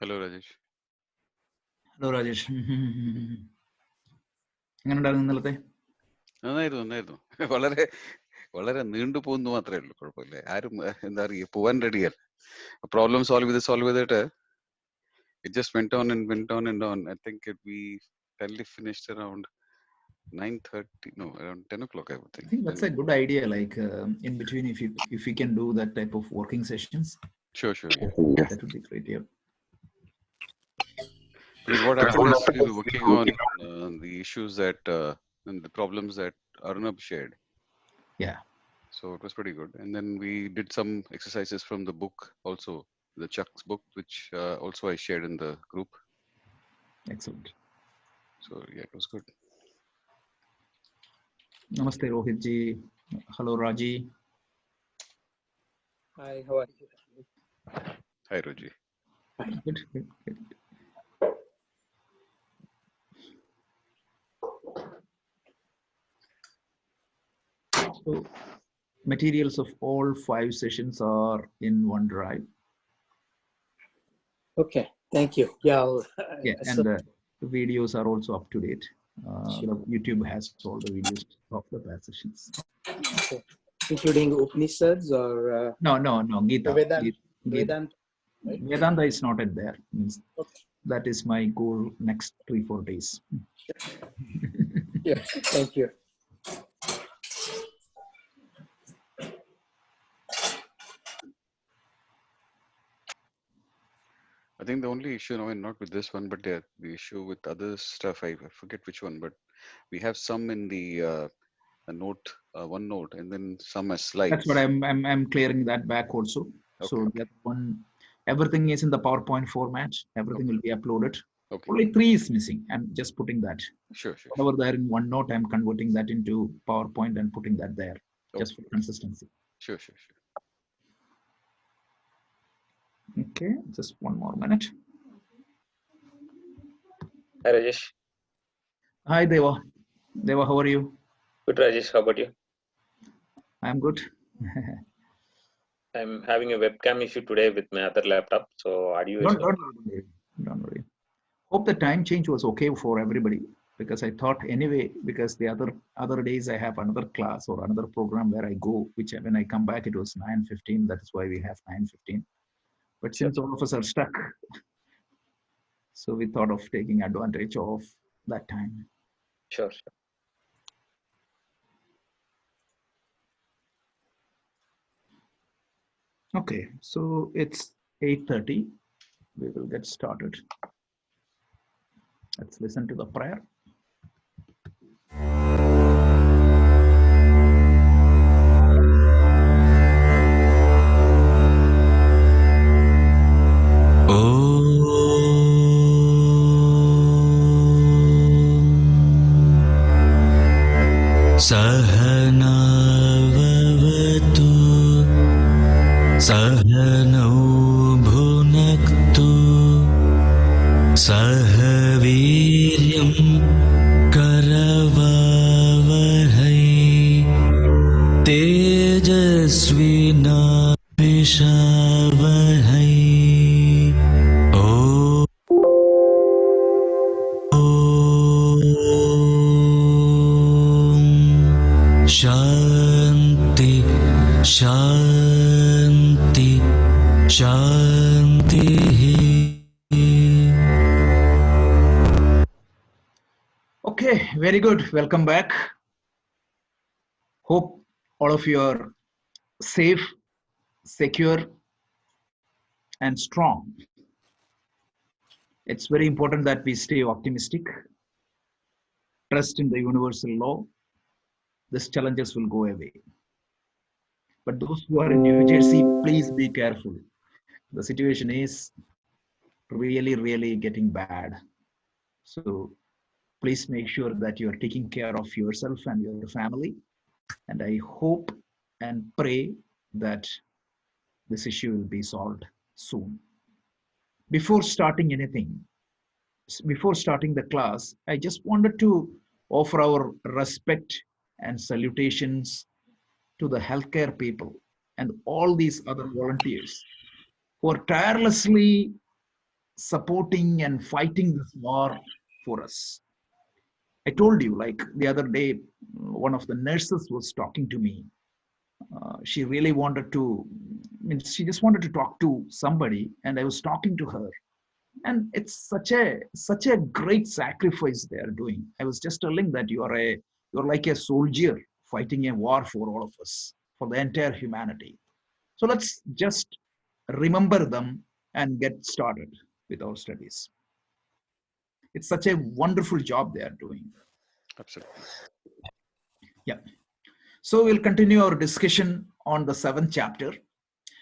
Hello, Rajesh. Hello, Rajesh. എങ്ങനെയുണ്ടായിരുന്നു ഇന്നലത്തെ? നന്നായിരുന്നു. വളരെ വളരെ നീണ്ടുപോകുന്നു മാത്രമേ ഉള്ളൂ. കുഴപ്പമില്ല. ആരും എന്താ പറയുക, പോവാൻ റെഡിയല്ല. പ്രോബ്ലം സോൾവ് ചെയ്തിട്ട് it just went on and went on and on. I think we finally finished around 9:30. No, around 10 o'clock, I would think. I think that's a good idea. Like in between, if we can do that type of working sessions. Sure. Yeah. That would be great. Yeah. Because what happened is we were working on the issues that and the problems that Arnab shared. Yeah. So it was pretty good. And then we did some exercises from the book also, the Chuck's book, which also I shared in the group. Excellent. So yeah, it was good. Namaste, Rohit ji. Hello, Raji. Hi, how are you? Hi, Raji. Good. So, materials of all 5 sessions are in OneDrive. Okay, thank you. Yeah, and the videos are also up to date. The YouTube has all the videos of the past sessions. Okay. Including Upanishads or no, Gita. Vedanta, right? Vedanta is not in there. Okay. That is my goal next 3-4 days. Yeah, thank you. I think the only issue, no, and not with this one, but the issue with other stuff, I forget which one, but we have some in the note, OneNote, and then some as slides. That's what I'm clearing that back also. Okay, so that one, everything is in the PowerPoint format. Everything will be uploaded. Okay. Only 3 is missing. I'm just putting that. Sure. Whatever there in OneNote, I'm converting that into PowerPoint and putting that there, just for consistency. Sure. Okay, just one more minute. Hi, Rajesh. Hi, Deva. Deva, how are you? Good, Rajesh. How about you? I'm good. I'm having a webcam issue today with my other laptop, so audio is Don't worry. Hope the time change was okay for everybody, because I thought anyway, because the other days I have another class or another program where I go, which when I come back it was 9:15. That is why we have 9:15. But since all of us are stuck, so we thought of taking advantage of that time. Sure. Okay, so it's 8:30. We will get started. Let's listen to the prayer. सहनावतु सहनौ भुनक्तु सह वीर्यं करवावहै तेजस्विनाविषावहै Shanti. Okay, very good. Welcome back. Hope all of you are safe, secure, and strong. It's very important that we stay optimistic, trust in the universal law. These challenges will go away. But those who are in New Jersey, please be careful. The situation is really getting bad. So please make sure that you are taking care of yourself and your family. And I hope and pray that this issue will be solved soon. Before starting anything, before starting the class, I just wanted to offer our respect and salutations to the healthcare people and all these other volunteers who are tirelessly supporting and fighting this war for us. I told you, like the other day, one of the nurses was talking to me. She really wanted to, she just wanted to talk to somebody, and I was talking to her. And it's such a great sacrifice they are doing. I was just telling that you're like a soldier fighting a war for all of us, for the entire humanity. So let's just remember them and get started with our studies. It's such a wonderful job they are doing. Absolutely. Yeah. So we'll continue our discussion on the 7th chapter.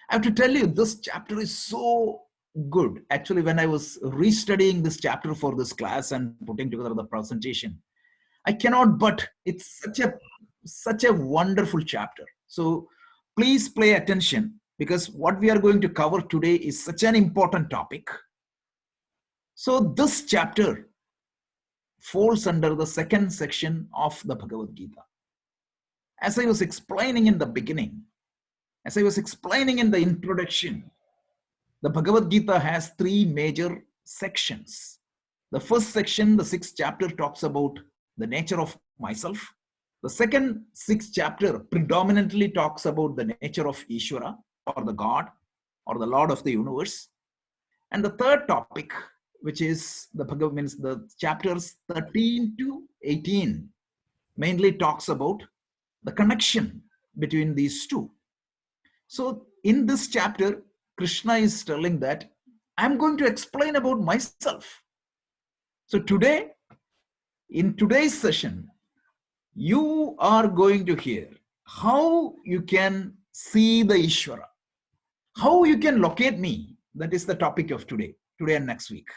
I have to tell you, this chapter is so good. Actually, when I was restudying this chapter for this class and putting together the presentation, I cannot but, it's such a wonderful chapter. So please pay attention, because what we are going to cover today is such an important topic. So this chapter falls under the second section of the Bhagavad Gita. As I was explaining in the beginning, as I was explaining in the introduction, the Bhagavad Gita has 3 major sections. The first section, the 6th chapter, talks about the nature of myself. The second 6th chapter predominantly talks about the nature of Ishvara, or the God, or the Lord of the universe. And the third topic, which is the Bhagavad, means the chapters 13 to 18, mainly talks about the connection between these two. So in this chapter, Krishna is telling that I'm going to explain about myself. So today, in today's session, you are going to hear how you can see the Ishvara, how you can locate me. That is the topic of today and next week.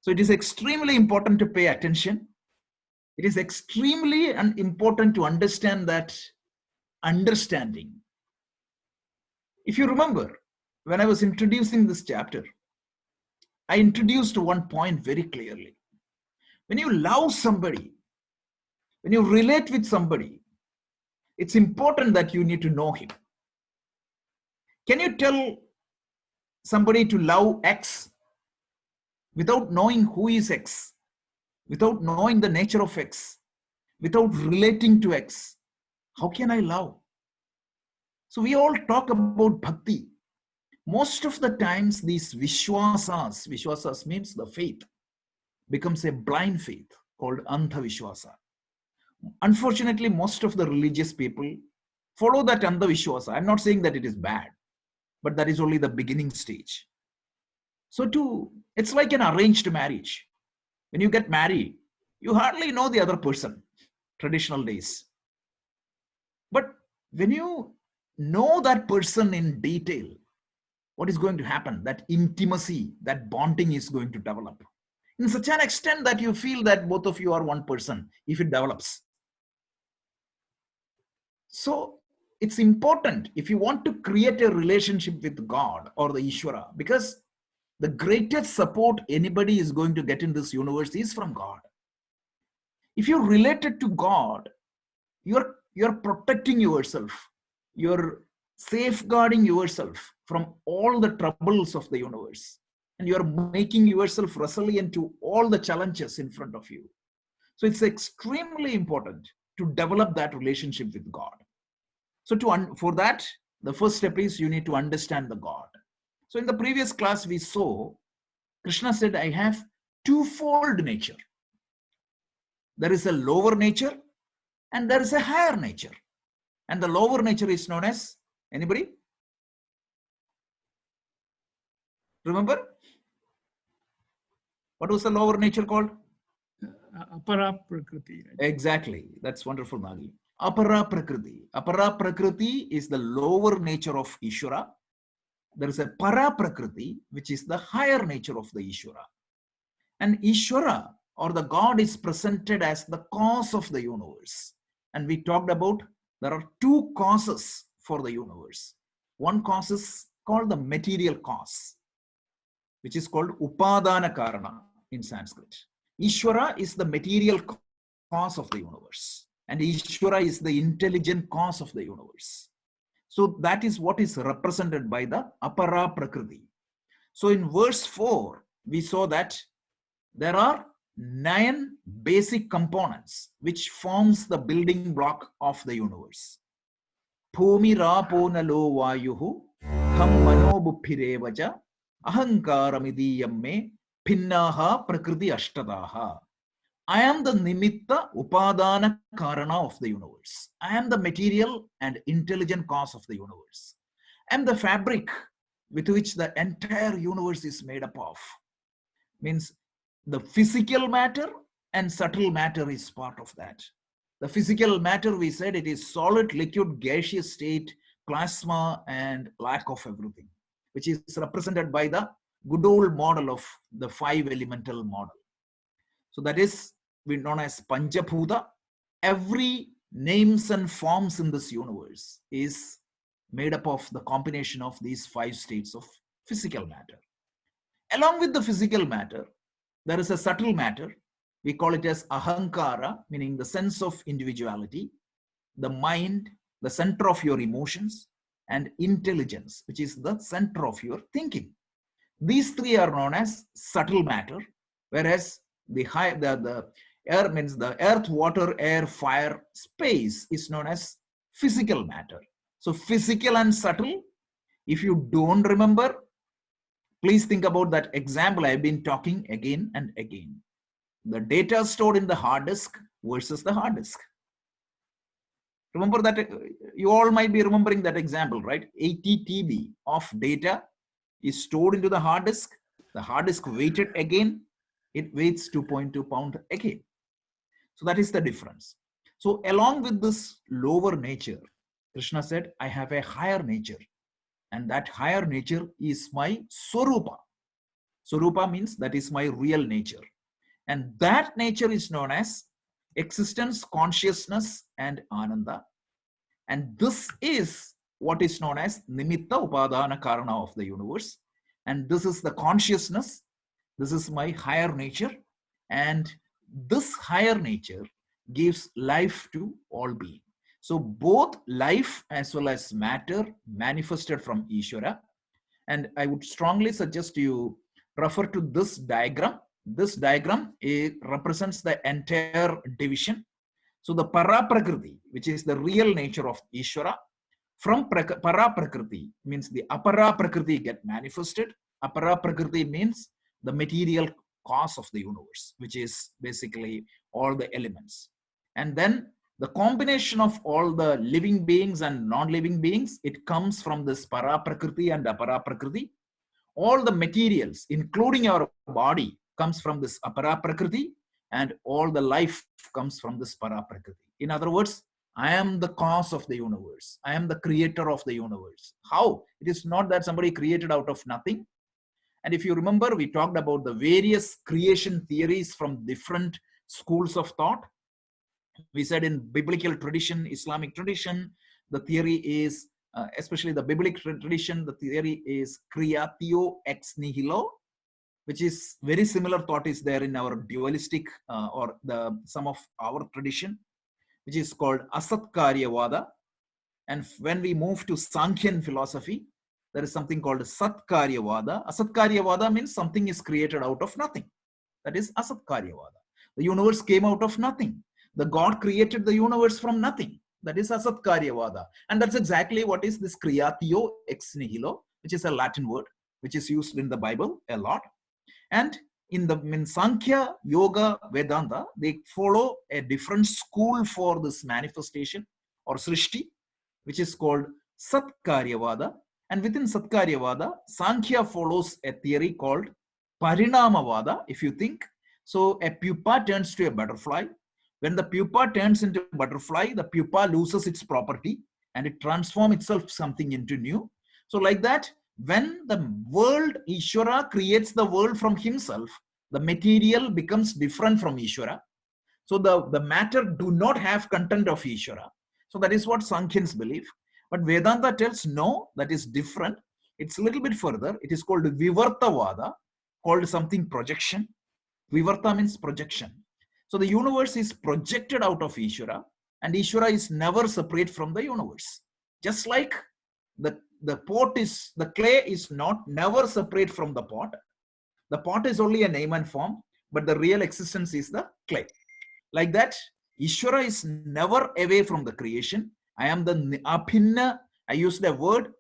So it is extremely important to pay attention. It is extremely important to understand that understanding. If you remember, when I was introducing this chapter, I introduced one point very clearly. When you love somebody, when you relate with somebody, it's important that you need to know him. Can you tell somebody to love X without knowing who is X, without knowing the nature of X, without relating to X? How can I love? So we all talk about bhakti. Most of the times these vishwasas means the faith, becomes a blind faith called Antha Vishwasa. Unfortunately, most of the religious people follow that Antha Vishwasa. I'm not saying that it is bad, but that is only the beginning stage. So it's like an arranged marriage. When you get married, you hardly know the other person, traditional days. But when you know that person in detail, what is going to happen? That intimacy, that bonding is going to develop in such an extent that you feel that both of you are one person, if it develops. So it's important if you want to create a relationship with God or the Ishvara, because the greatest support anybody is going to get in this universe is from God. If you're related to God, you're protecting yourself, you're safeguarding yourself from all the troubles of the universe, and you're making yourself resilient to all the challenges in front of you. So it's extremely important to develop that relationship with God. So for that, the first step is you need to understand the God. So in the previous class we saw, Krishna said, I have twofold nature. There is a lower nature and there is a higher nature. And the lower nature is known as, anybody? Remember? What was the lower nature called? Apara Prakriti. Exactly. That's wonderful, Nagi. Apara Prakriti. Apara Prakriti is the lower nature of Ishvara. There is a Para Prakriti, which is the higher nature of the Ishvara. And Ishvara, or the God, is presented as the cause of the universe. And we talked about there are 2 causes for the universe. One cause is called the material cause, which is called Upadana Karana in Sanskrit. Ishvara is the material cause of the universe, and Ishvara is the intelligent cause of the universe. So that is what is represented by the Apara Prakriti. So in verse 4, we saw that there are 9 basic components which forms the building block of the universe. Bhumi rapo nalo vayuhu ham mano buddhirevacha ahankaramidiyam me pinnaha prakriti ashtadaha. I am the nimitta upadana karana of the universe. I am the material and intelligent cause of the universe. I am the fabric with which the entire universe is made up of. Means the physical matter and subtle matter is part of that. The physical matter, we said, it is solid, liquid, gaseous state, plasma, and lack of everything, which is represented by the good old model of the 5 elemental model. So that is known as Panchabhuta. Every names and forms in this universe is made up of the combination of these 5 states of physical matter. Along with the physical matter, there is a subtle matter. We call it as ahankara, meaning the sense of individuality, the mind, the center of your emotions, and intelligence, which is the center of your thinking. These 3 are known as subtle matter, whereas the air means the earth, water, air, fire, space is known as physical matter. So physical and subtle, if you don't remember, please think about that example I've been talking again and again. The data stored in the hard disk versus the hard disk. Remember that, you all might be remembering that example, right? 80 TB of data is stored into the hard disk. The hard disk weighted again, it weighs 2.2 pounds again. So that is the difference. So along with this lower nature, Krishna said, I have a higher nature. And that higher nature is my Swarupa. Swarupa means that is my real nature. And that nature is known as existence, consciousness, and Ananda. And this is what is known as Nimitta Upadana Karana of the universe. And this is the consciousness. This is my higher nature. And this higher nature gives life to all beings. So both life as well as matter manifested from Ishvara. And I would strongly suggest you refer to this diagram. This diagram represents the entire division. So the Para-Prakriti, which is the real nature of Ishvara, from Para-Prakriti means the Apara-Prakriti get manifested. Apara-Prakriti means the material cause of the universe, which is basically all the elements. And then the combination of all the living beings and non-living beings, it comes from this Para-Prakriti and Apara-Prakriti. All the materials, including our body, comes from this Apara-Prakriti, and all the life comes from this Para-Prakriti. In other words, I am the cause of the universe. I am the creator of the universe. How? It is not that somebody created out of nothing. And if you remember, we talked about the various creation theories from different schools of thought. We said in biblical tradition, Islamic tradition, the theory is, especially the biblical tradition, the theory is creatio ex nihilo, which is very similar thought is there in our dualistic or some of our tradition, which is called Asatkaryavada. And when we move to Sankhyan philosophy, there is something called Satkaryavada. Asatkaryavada means something is created out of nothing. That is Asatkaryavada. The universe came out of nothing. The God created the universe from nothing. That is Asatkaryavada. And that's exactly what is this Creatio ex nihilo, which is a Latin word, which is used in the Bible a lot. And in Sankhya, Yoga, Vedanta, they follow a different school for this manifestation or Srishti, which is called Satkaryavada. And within Satkaryavada, Sankhya follows a theory called Parinamavada, if you think. So a pupa turns to a butterfly. When the pupa turns into a butterfly, the pupa loses its property and it transforms itself something into new. So like that, when the world, Ishvara creates the world from himself, the material becomes different from Ishvara. So the matter do not have content of Ishvara. So that is what Sankhyans believe. But Vedanta tells no, that is different. It's a little bit further. It is called Vivartavada, called something projection. Vivarta means projection. So the universe is projected out of Ishvara, and Ishvara is never separate from the universe. Just like the clay is never separate from the pot. The pot is only a name and form, but the real existence is the clay. Like that, Ishvara is never away from the creation. I am the apinna. I use the word.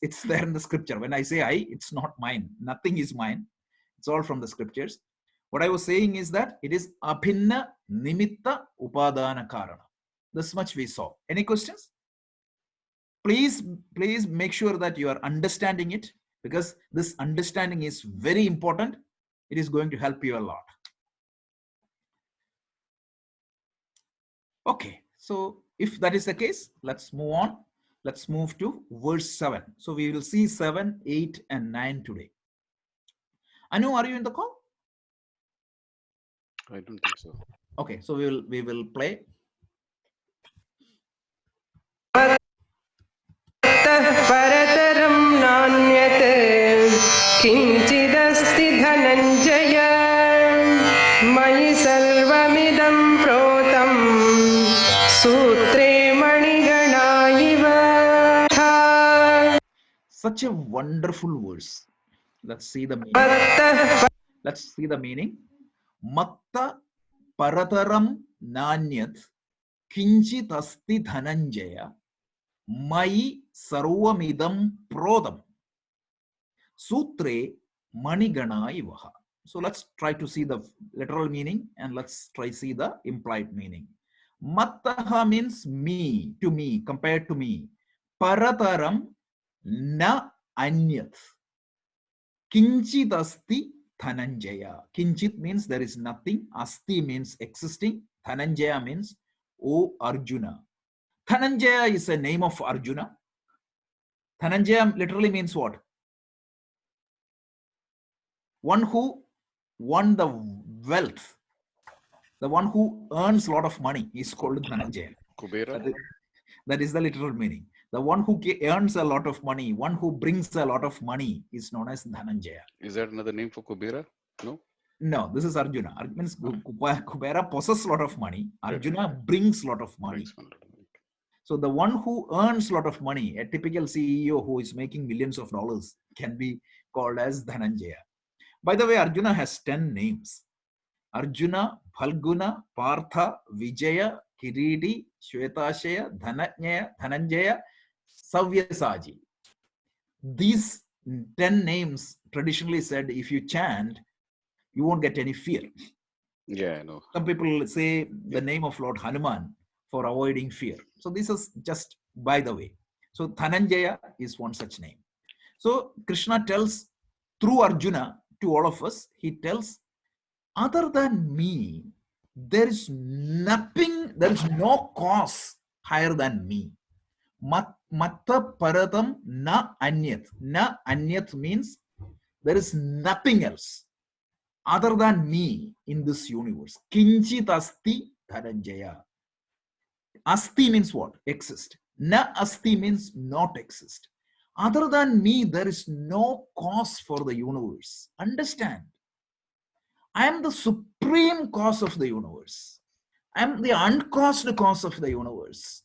It's there in the scripture. When I say I, it's not mine. Nothing is mine. It's all from the scriptures. What I was saying is that it is apinna nimitta upadana karana. This much we saw. Any questions? Please make sure that you are understanding it, because this understanding is very important. It is going to help you a lot. Okay, so if that is the case, let's move on. Let's move to verse 7. So we will see 7, 8, and 9 today. Anu, are you in the call? I don't think so. Okay, so we will play. परतरं नान्यत् किञ्चिदस्ति Dhananjay मयि सर्वमिदं प्रोतं सूत्रे मणिगणा इव. Such a wonderful verse. Let's see the meaning. Let's see the meaning. Matta parataram nanyat kinchit asti dhananjaya mai sarvamidam prodam sutre manigana ivaha. So let's try to see the literal meaning and let's try to see the implied meaning. Mattaha means me, to me, compared to me. Parataram na anyat. Kinchit asti Dhananjaya. Kinchit means there is nothing. Asti means existing. Dhananjaya means, O Arjuna. Dhananjaya is a name of Arjuna. Dhananjaya literally means what? One who won the wealth. The one who earns a lot of money is called Dhananjaya. Kubera? That is the literal meaning. The one who earns a lot of money, one who brings a lot of money is known as Dhananjaya. Is that another name for Kubera? No? No, this is Arjuna. Means Kubera possesses a lot of money. Arjuna brings a lot of money. So the one who earns a lot of money, a typical CEO who is making millions of dollars, can be called as Dhananjaya. By the way, Arjuna has 10 names. Arjuna, Phalguna, Partha, Vijaya, Kiridi, Shvetashaya, Dhananjaya, Savyasaji. These 10 names traditionally said if you chant, you won't get any fear. Yeah, I know. Some people say the name of Lord Hanuman for avoiding fear. So this is just by the way. So Dhananjaya is one such name. So Krishna tells through Arjuna to all of us, he tells, other than me, there is nothing, there is no cause higher than me. Matta paratam na anyat. Na anyat means there is nothing else other than me in this universe. Kinchit asti dhananjaya. Asti means what? Exist. Na asti means not exist. Other than me, there is no cause for the universe. Understand? I am the supreme cause of the universe. I am the uncaused cause of the universe.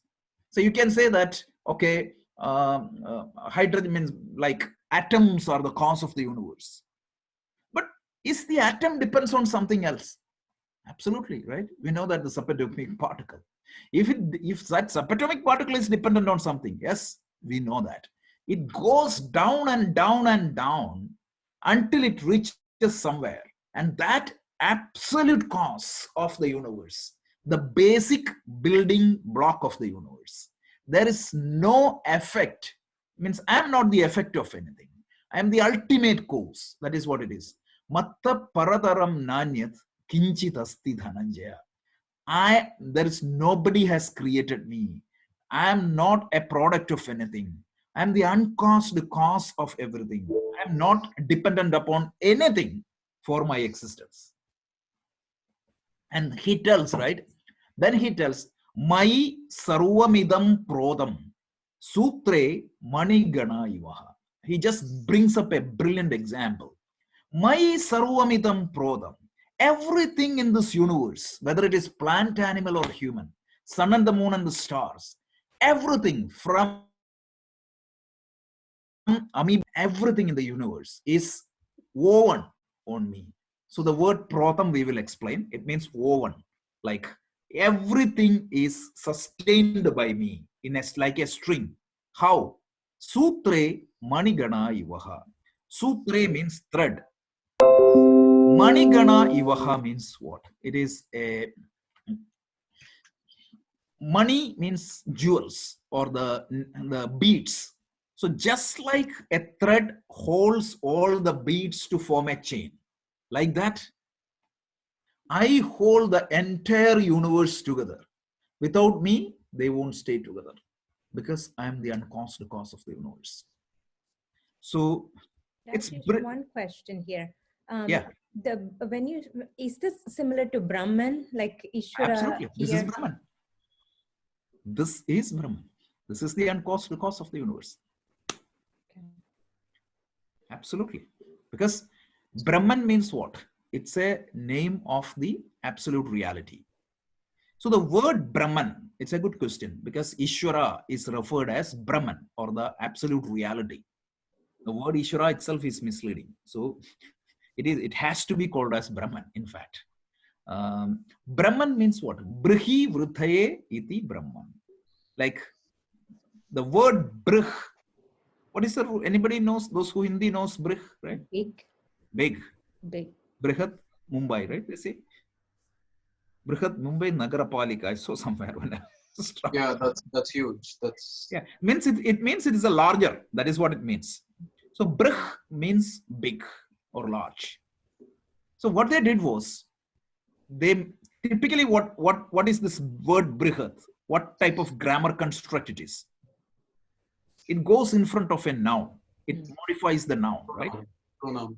So you can say that, okay, hydrogen means like atoms are the cause of the universe. But is the atom depends on something else? Absolutely, right? We know that the subatomic particle. If that subatomic particle is dependent on something, yes, we know that. It goes down and down and down until it reaches somewhere. And that absolute cause of the universe, the basic building block of the universe, there is no effect. Means I am not the effect of anything. I am the ultimate cause. That is what it is. Matta paradaram nanyat kinchit asti dhananjaya. There is nobody has created me. I am not a product of anything. I am the uncaused cause of everything. I am not dependent upon anything for my existence. And he tells, right? Then he tells, Mai sarvamidam prodam sutre manigana ivaha. He just brings up a brilliant example. Mai sarvamidam prodam. Everything in this universe, whether it is plant, animal, or human, sun and the moon and the stars, everything from amoeba, everything in the universe is woven on me. So the word protam we will explain. It means woven. Like everything is sustained by me in like a string. How? Sutre manigana ivaha. Sutre means thread. Manigana ivaha means what? It is a money means jewels or the beads. So just like a thread holds all the beads to form a chain, like that, I hold the entire universe together. Without me, they won't stay together because I am the uncaused cause of the universe. So it's Rajesh, one question here. yeah, Is this similar to Brahman, like Ishvara? absolutely. This here? is Brahman. This is Brahman. This is the uncaused cause of the universe. Okay. Absolutely. Because Brahman means what? It's a name of the absolute reality. So the word Brahman, it's a good question because Ishvara is referred as Brahman or the absolute reality. The word Ishvara itself is misleading. So it has to be called as Brahman, in fact. Brahman means what? Brihi vruthaye iti Brahman. Like the word brih. What is the, anybody knows, those who Hindi knows brih, right? Big. Big. Big. Brihat Mumbai, right? They say Brihat Mumbai Nagarapalika. I saw somewhere when I was Yeah, that's huge. That's yeah, means it means it is a larger. That is what it means. So brih means big or large. So what they did was they typically what is this word brihat? What type of grammar construct it is? It goes in front of a noun. It modifies the noun, right? pronoun.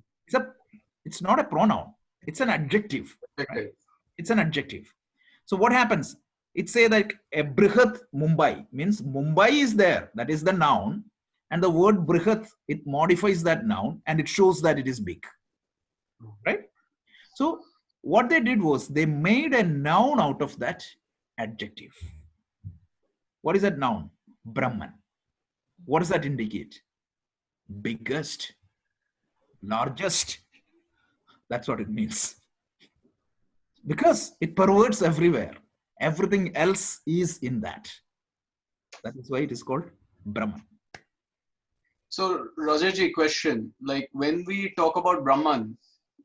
It's not a pronoun. It's an adjective. Right? It's an adjective. So what happens? It say that a brihat Mumbai means Mumbai is there. That is the noun. And the word brihat, it modifies that noun and it shows that it is big. Right? So what they did was they made a noun out of that adjective. What is that noun? Brahman. What does that indicate? Biggest, largest. That's what it means. Because it pervades everywhere. Everything else is in that. That is why it is called Brahman. So Rajaji, question, like when we talk about Brahman,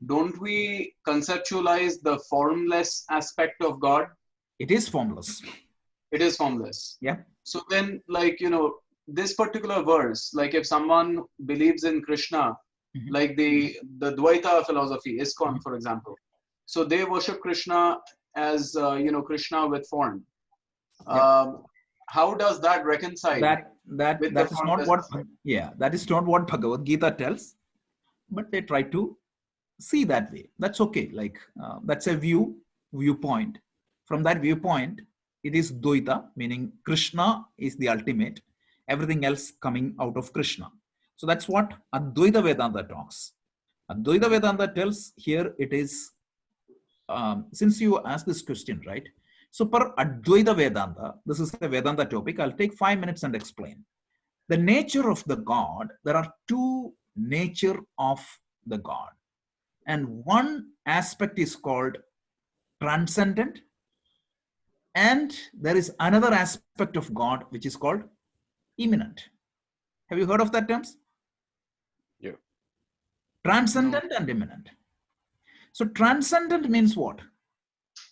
don't we conceptualize the formless aspect of God? It is formless. It is formless. Yeah. So then, like, this particular verse, like if someone believes in Krishna, like the Dvaita philosophy, ISKCON, for example, so they worship Krishna as Krishna with form. How does that reconcile? That is not what that is not what Bhagavad Gita tells, but they try to see that way. That's okay. Like that's a viewpoint. From that viewpoint, it is Dvaita, meaning Krishna is the ultimate. Everything else coming out of Krishna. So that's what Advaita Vedanta talks. Advaita Vedanta tells here it is, since you asked this question, right? So per Advaita Vedanta, this is a Vedanta topic. I'll take 5 minutes and explain. The nature of the God, there are two nature of the God. And one aspect is called transcendent. And there is another aspect of God, which is called immanent. Have you heard of that terms? Yeah. Transcendent and immanent. So transcendent means what?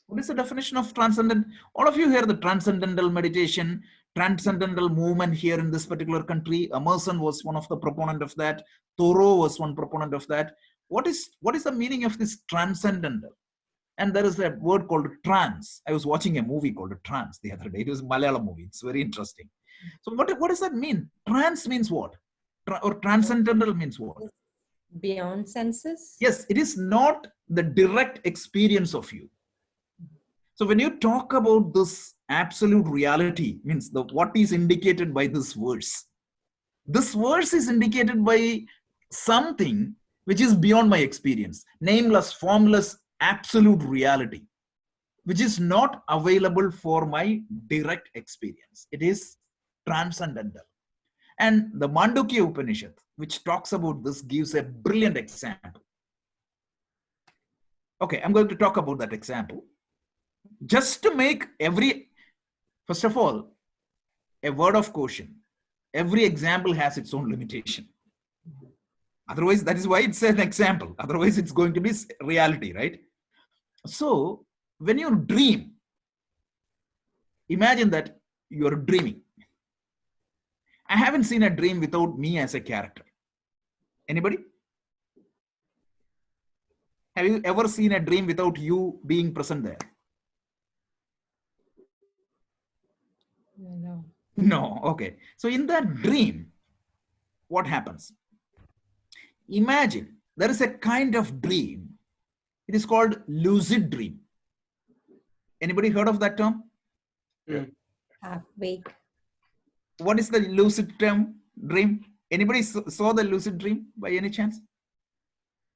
What is the definition of transcendent? All of you hear the transcendental meditation, transcendental movement here in this particular country. Emerson was one of the proponent of that. Thoreau was one proponent of that. What is the meaning of this transcendental? And there is a word called trance. I was watching a movie called Trance the other day. It was a Malayalam movie. It's very interesting. So what does that mean? Trance means what? Or transcendental means what? Beyond senses? Yes, it is not the direct experience of you. So when you talk about this absolute reality, means what is indicated by this verse is indicated by something which is beyond my experience, nameless, formless, absolute reality, which is not available for my direct experience. It is transcendental. And the Mandukya Upanishad, which talks about this, gives a brilliant example. Okay, I'm going to talk about that example. Just to make first of all, a word of caution. Every example has its own limitation. Otherwise, that is why it's an example. Otherwise, it's going to be reality, right? So when you dream, imagine that you're dreaming. I haven't seen a dream without me as a character. Anybody? Have you ever seen a dream without you being present there? No. No. Okay. So in that dream, what happens? Imagine there is a kind of dream. It is called lucid dream. Anybody heard of that term? Half wake. What is the lucid dream? Anybody saw the lucid dream by any chance?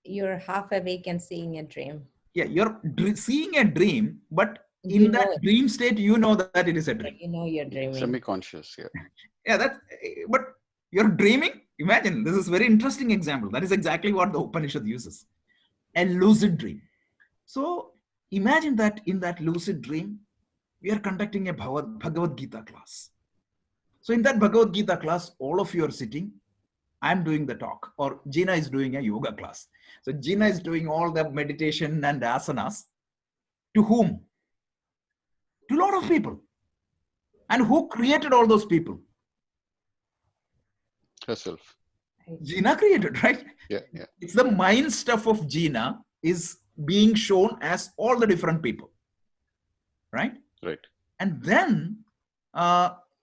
You're half awake and seeing a dream. Yeah, you're seeing a dream, but You in know that it. dream state, you know that it is a dream. You know you're dreaming. Semi-conscious, yeah. Yeah, but you're dreaming. Imagine, this is very interesting example. That is exactly what the Upanishad uses. A lucid dream. So imagine that in that lucid dream, we are conducting a Bhagavad Gita class. So in that Bhagavad Gita class, all of you are sitting. I'm doing the talk, or Gina is doing a yoga class. So Gina is doing all the meditation and asanas. To whom? To a lot of people. And who created all those people? Herself. Gina created, right? Yeah, yeah. It's the mind stuff of Gina is being shown as all the different people, right? Right. And then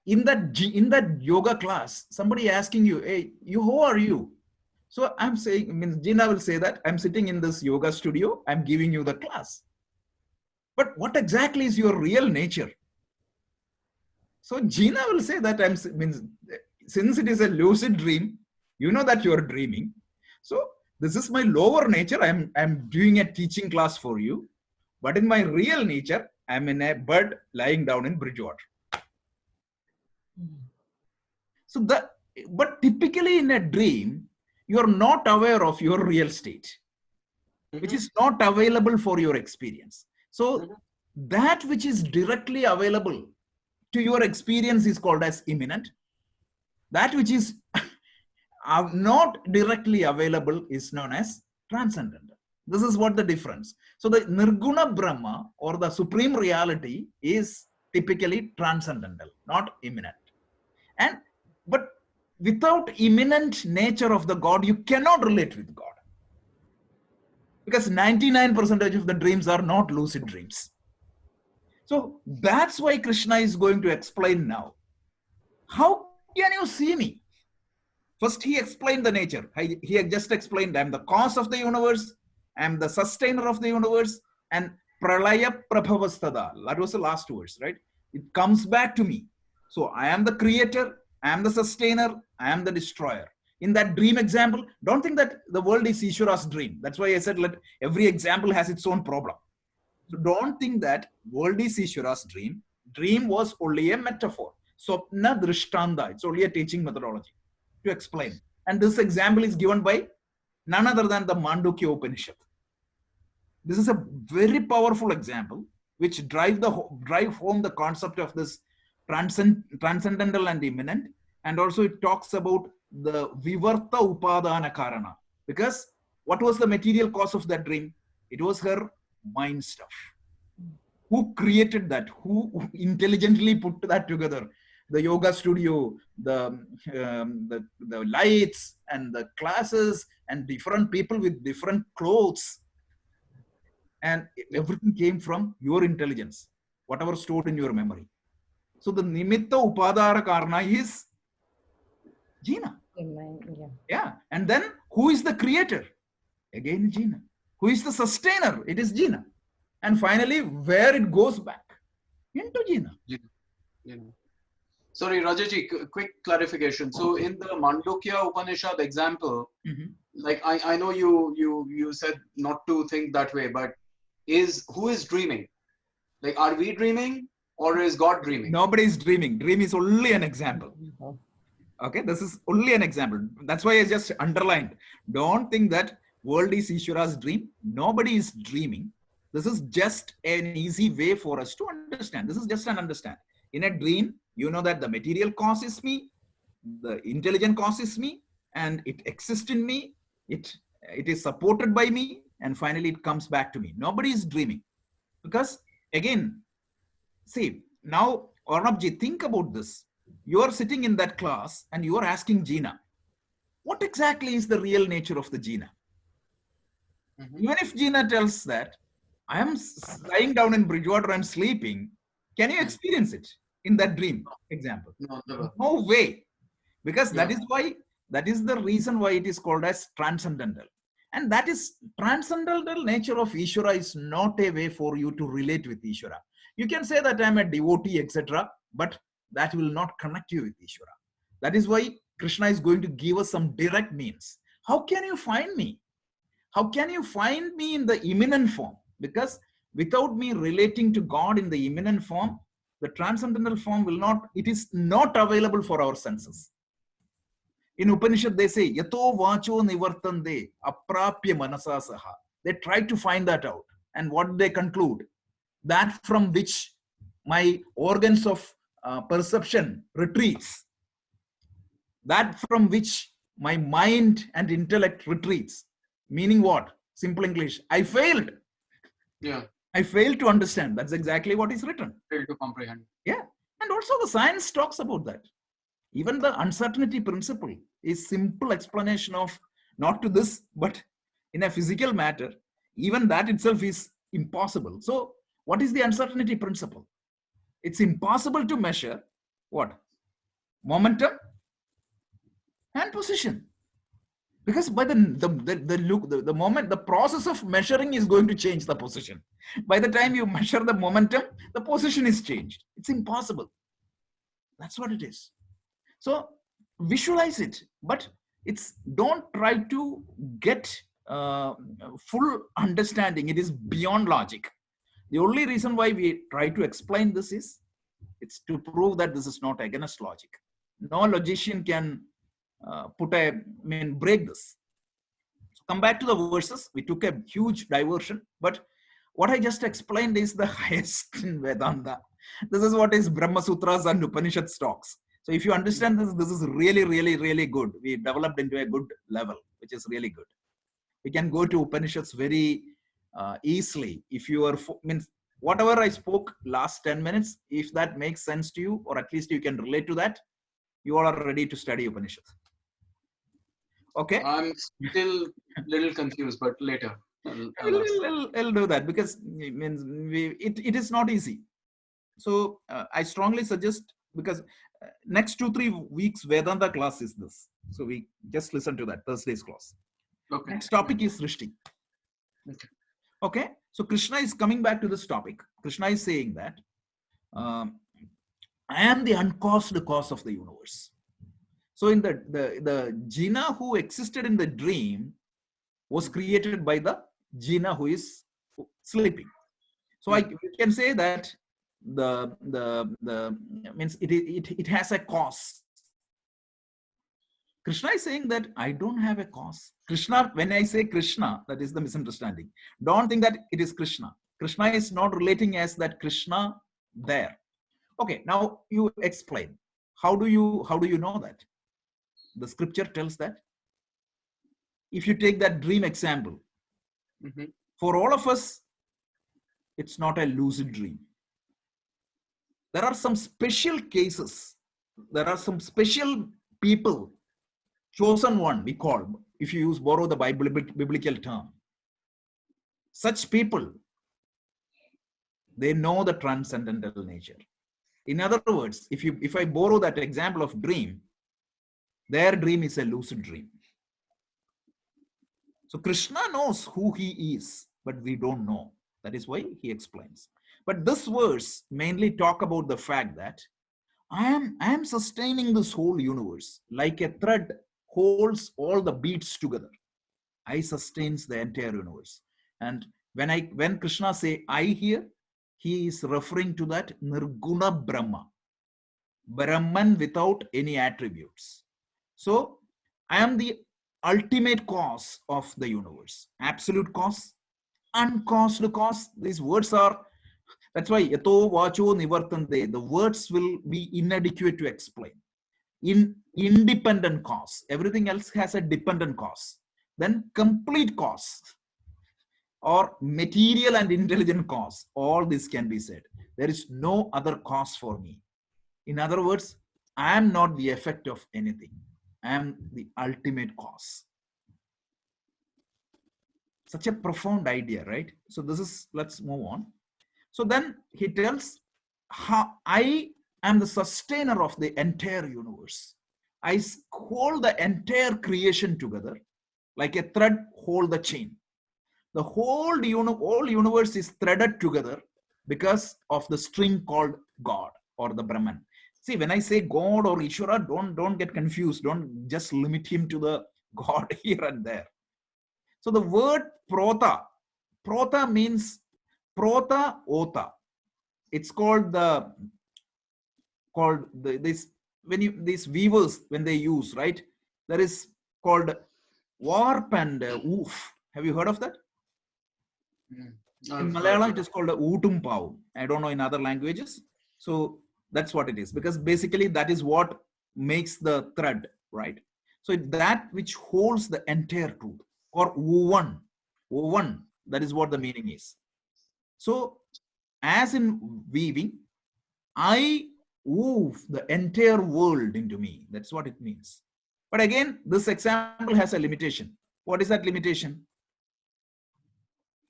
in that yoga class, somebody asking you, hey, who are you? So I'm saying, means Gina will say that I'm sitting in this yoga studio, I'm giving you the class. But what exactly is your real nature? So Gina will say that since it is a lucid dream, you know that you're dreaming. So this is my lower nature. I'm doing a teaching class for you. But in my real nature, I'm in a bed lying down in Bridgewater. So but typically in a dream, you're not aware of your real state, which is not available for your experience. So that which is directly available to your experience is called as imminent. That which is not directly available is known as transcendental. This is what the difference. So the Nirguna Brahma or the supreme reality is typically transcendental, not imminent. But without imminent nature of the God, you cannot relate with God. Because 99% of the dreams are not lucid dreams. So that's why Krishna is going to explain now. How can you see me? First, he explained the nature. He had just explained, I'm the cause of the universe, I'm the sustainer of the universe, and pralaya prabhavastada. That was the last verse, right? It comes back to me. So I am the creator, I am the sustainer, I am the destroyer. In that dream example, don't think that the world is Ishvara's dream. That's why I said every example has its own problem. So don't think that world is Ishvara's dream. Dream was only a metaphor. Swapna Drishtanda. It's only a teaching methodology to explain. And this example is given by none other than the Mandukya Upanishad. This is a very powerful example which drive home the concept of this transcendental and immanent. And also it talks about the Vivarta Upadana Karana. Because what was the material cause of that dream? It was her mind stuff. Who created that? Who intelligently put that together? The yoga studio, the lights and the classes and different people with different clothes. And everything came from your intelligence, whatever stored in your memory. So the Nimitta Upadara Karna is Gina. Yeah. And then who is the creator? Again, Gina. Who is the sustainer? It is Gina. And finally, where it goes back? Into Gina. Sorry, Rajaji, quick clarification. So in the Mandukya Upanishad example, like I know you said not to think that way, but who is dreaming? Like, are we dreaming or is God dreaming? Nobody is dreaming. Dream is only an example. Okay, this is only an example. That's why I just underlined. Don't think that world is Ishvara's dream. Nobody is dreaming. This is just an easy way for us to understand. This is just an understand. In a dream, you know that the material causes me, the intelligent causes me, and it exists in me. It is supported by me, and finally it comes back to me. Nobody is dreaming. Because again, see, now Arnabji, think about this. You are sitting in that class and you are asking Gina, what exactly is the real nature of the Gina? Even if Gina tells that, I am lying down in Bridgewater and sleeping, can you experience it in that dream example? No, never. No way. Because that Yeah. is why, that is the reason why it is called as transcendental. And that is transcendental nature of Ishvara is not a way for you to relate with Ishvara. You can say that I'm a devotee, etc., but that will not connect you with Ishvara. That is why Krishna is going to give us some direct means. How can you find me? How can you find me in the immanent form? Because without me relating to God in the immanent form, the transcendental form will not, it is not available for our senses. In Upanishad, they say, Yato vacho nivartande aprapya manasa saha. They try to find that out. And what they conclude? That from which my organs of perception retreats. That from which my mind and intellect retreats. Meaning what? Simple English. I failed. Yeah. I failed to understand. That's exactly what is written. Fail to comprehend. Yeah. And also the science talks about that. Even the uncertainty principle is simple explanation of not to this, but in a physical matter, even that itself is impossible. So what is the uncertainty principle? It's impossible to measure what? Momentum and position. Because by the moment, the process of measuring is going to change the position. By the time you measure the momentum, the position is changed. It's impossible. That's what it is. So visualize it, but it's don't try to get full understanding. It is beyond logic. The only reason why we try to explain this is it's to prove that this is not against logic. No logician can break this. So come back to the verses. We took a huge diversion, but what I just explained is the highest in Vedanta. This is what is Brahma Sutras and Upanishad talks. So if you understand this, this is really, really, really good. We developed into a good level, which is really good. We can go to Upanishads very easily. If you are, whatever I spoke last 10 minutes, if that makes sense to you, or at least you can relate to that, you all are ready to study Upanishads. Okay? I'm still a little confused, but later. I'll do that because it is not easy. So I strongly suggest, because next 2-3 weeks Vedanta class is this. So we just listen to that Thursday's class. Okay. Next topic is Srishti. Okay. Okay. So Krishna is coming back to this topic. Krishna is saying that I am the uncaused cause of the universe. So in the Jina who existed in the dream was created by the Jina who is sleeping. So we can say that it has a cause. Krishna is saying that I don't have a cause. Krishna, when I say Krishna, that is the misunderstanding. Don't think that it is Krishna. Krishna is not relating as that Krishna there. Okay, now you explain. How do you know that? The scripture tells that. If you take that dream example, for all of us, it's not a lucid dream. There are some special cases. There are some special people, chosen one, we call, if you borrow the biblical term. Such people, they know the transcendental nature. In other words, if I borrow that example of dream, their dream is a lucid dream. So Krishna knows who he is, but we don't know. That is why he explains. But this verse mainly talk about the fact that I am sustaining this whole universe like a thread holds all the beads together. I sustains the entire universe. And when Krishna say I here, he is referring to that Nirguna Brahma, Brahman without any attributes. So I am the ultimate cause of the universe. Absolute cause, uncaused cause. These words are, that's why yato vacho nivartante, the words will be inadequate to explain. In independent cause, everything else has a dependent cause. Then complete cause or material and intelligent cause, all this can be said. There is no other cause for me. In other words, I am not the effect of anything. I am the ultimate cause. Such a profound idea, right? So this is, let's move on. So then he tells how I am the sustainer of the entire universe. I hold the entire creation together like a thread hold the chain. The whole universe is threaded together because of the string called God or the Brahman. See, when I say God or Ishvara, don't get confused. Don't just limit him to the God here and there. So the word prota means prota ota. It's called this when you these weavers when they use, right, there is called warp and woof. Have you heard of that? In Malayalam it is called ootum pav. I don't know in other languages. So that's what it is, because basically that is what makes the thread, right? So that which holds the entire truth, or woven, that is what the meaning is. So as in weaving, I wove the entire world into me. That's what it means. But again, this example has a limitation. What is that limitation?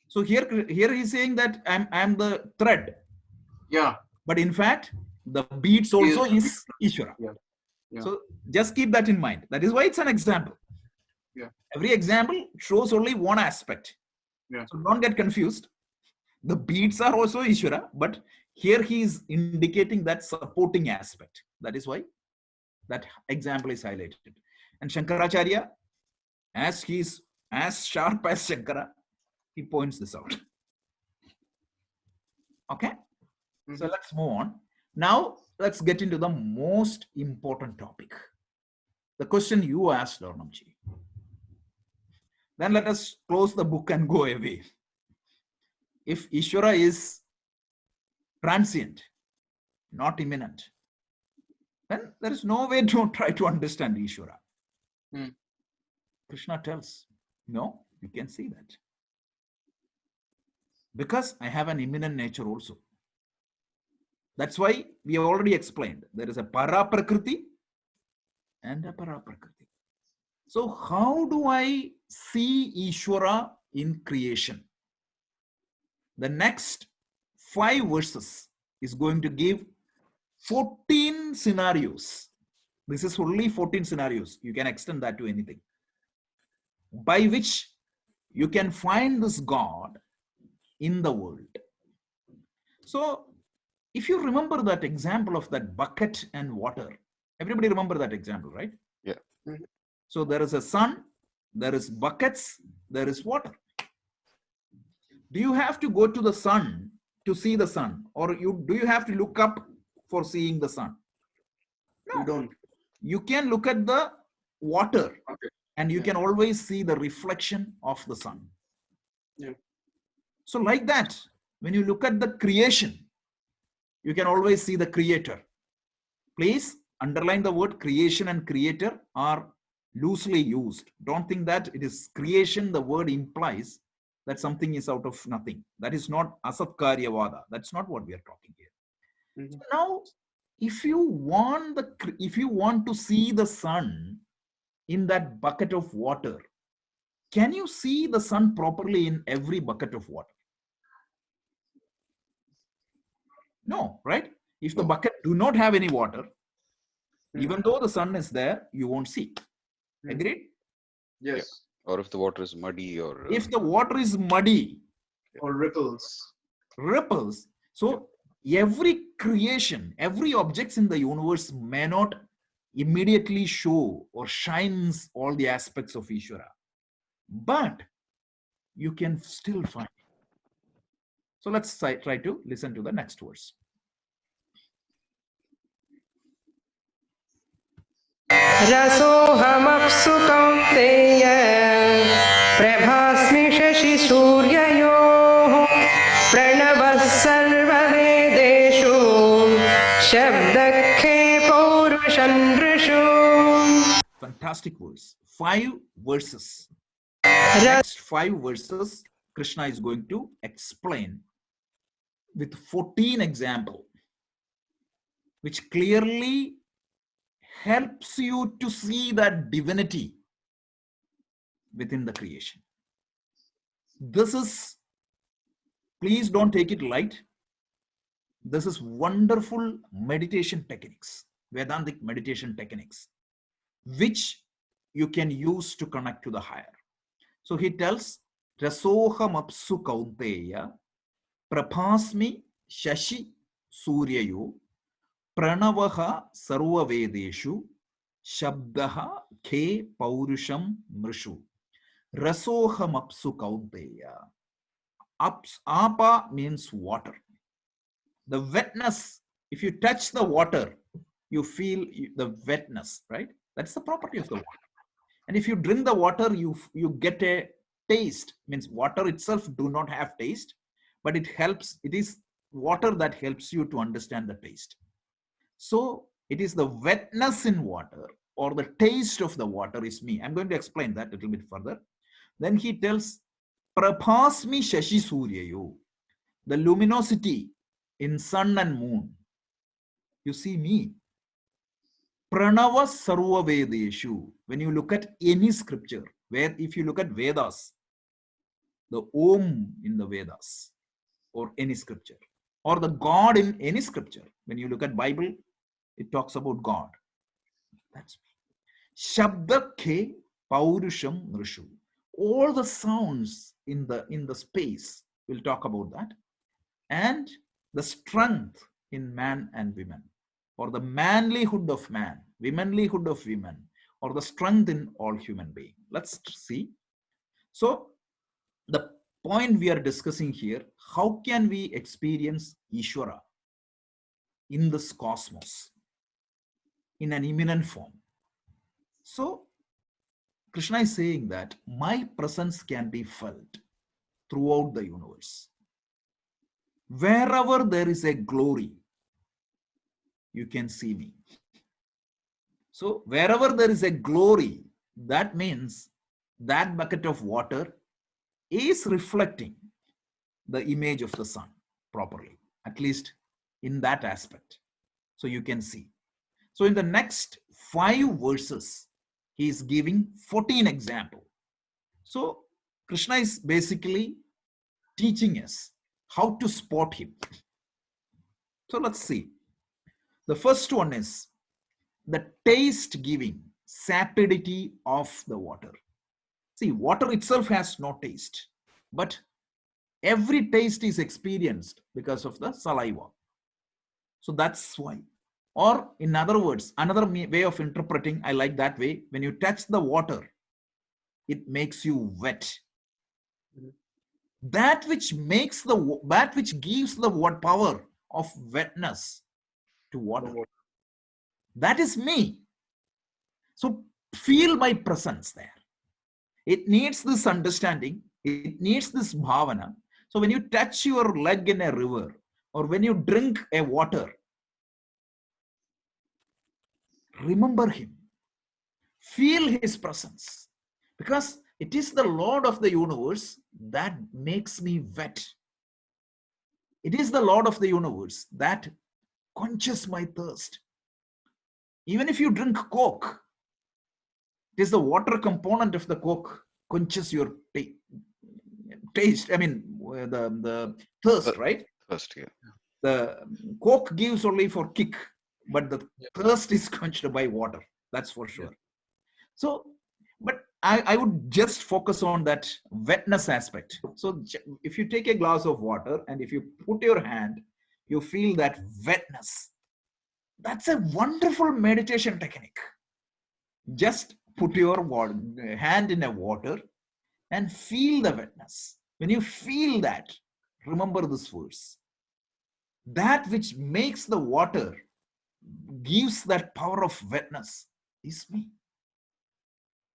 So here he's saying that I'm the thread. Yeah. But in fact, the beads also is Ishvara. Yeah. Yeah. So just keep that in mind. That is why it's an example. Yeah. Every example shows only one aspect. Yeah. So don't get confused. The beads are also Ishvara, but here he is indicating that supporting aspect. That is why that example is highlighted. And Shankaracharya, as he is as sharp as Shankara, he points this out. Okay, so let's move on. Now let's get into the most important topic. The question you asked, Dornamji. Then let us close the book and go away. If Ishvara is transient, not imminent, then there is no way to try to understand Ishvara. Krishna tells, no, you can see that. Because I have an imminent nature also. That's why we have already explained. There is a para prakriti and a para prakriti. So how do I see Ishvara in creation? The next 5 verses is going to give 14 scenarios. This is only 14 scenarios. You can extend that to anything, by which you can find this God in the world. So if you remember that example of that bucket and water, everybody remember that example, right? Yeah. So there is a sun, there is buckets, there is water. Do you have to go to the sun to see the sun, or do you have to look up for seeing the sun? No. You don't. You can look at the water, and you can always see the reflection of the sun. Yeah. So like that, when you look at the creation, you can always see the creator. Please underline the word creation and creator are loosely used. Don't think that it is creation. The word implies that something is out of nothing. That is not asat karyavada. That's not what we are talking here. So now, if you want to see the sun in that bucket of water, can you see the sun properly in every bucket of water? No, right? If the bucket do not have any water, even though the sun is there, you won't see. Agreed? Yes. Yeah. Or if the water is muddy, or if the water is muddy, or ripples. So every creation, every objects in the universe may not immediately show or shines all the aspects of Ishvara, but you can still find it. So let's try to listen to the next verse. रसोऽहमप्सु Kaunteya प्रभास्मि शशिसूर्ययोः प्रणवः सर्ववेदेषु शब्दखे पौरुषं नृषु. Fantastic verse. 5 verses. Next 5 verses, Krishna is going to explain with 14 example, which clearly helps you to see that divinity within the creation. This is, please don't take it light. This is wonderful meditation techniques, Vedantic meditation techniques, which you can use to connect to the higher. So he tells, Rasoham apsu kaunteya prabhasmi shashi suryayo pranavaha sarva vedeshu shabdaha khe paurusham mrishu. Rasoham apsu kaunteya. Apa means water. The wetness, if you touch the water, you feel the wetness, right? That's the property of the water. And if you drink the water, you get a taste. Means water itself do not have taste, but it helps. It is water that helps you to understand the taste. So it is the wetness in water or the taste of the water is me. I'm going to explain that a little bit further. Then he tells, Prabhasmi shashi suryayo, the luminosity in sun and moon. You see me. Pranava sarva vedeshu. When you look at any scripture, where if you look at Vedas, the Om in the Vedas, or any scripture, or the God in any scripture, when you look at Bible, it talks about God. That's me. Shabda ke paurusham nrishu. All the sounds in the space, we'll talk about that. And the strength in man and women, or the manlyhood of man, womanlyhood of women, or the strength in all human beings. Let's see. So the point we are discussing here, how can we experience Ishvara in this cosmos in an immanent form? So Krishna is saying that my presence can be felt throughout the universe. Wherever there is a glory, you can see me. So wherever there is a glory, that means that bucket of water is reflecting the image of the sun properly, at least in that aspect. So you can see. So in the next 5 verses, he is giving 14 examples. So Krishna is basically teaching us how to spot him. So let's see. The first one is the taste giving sapidity of the water. See, water itself has no taste, but every taste is experienced because of the saliva. So that's why. Or in other words, another way of interpreting, I like that way. When you touch the water, it makes you wet. That which gives the power of wetness to water, that is me. So feel my presence there. It needs this understanding. It needs this bhavana. So when you touch your leg in a river, or when you drink a water, remember him. Feel his presence. Because it is the Lord of the universe that makes me wet. It is the Lord of the universe that quenches my thirst. Even if you drink Coke, it is the water component of the Coke quenches your taste. I mean, the thirst, right? First, yeah. The Coke gives only for kick, but the thirst is quenched by water. That's for sure. So, but I would just focus on that wetness aspect. So if you take a glass of water and if you put your hand, you feel that wetness. That's a wonderful meditation technique. Just put your hand in a water and feel the wetness. When you feel that, remember this verse. That which makes the water, gives that power of wetness, is me.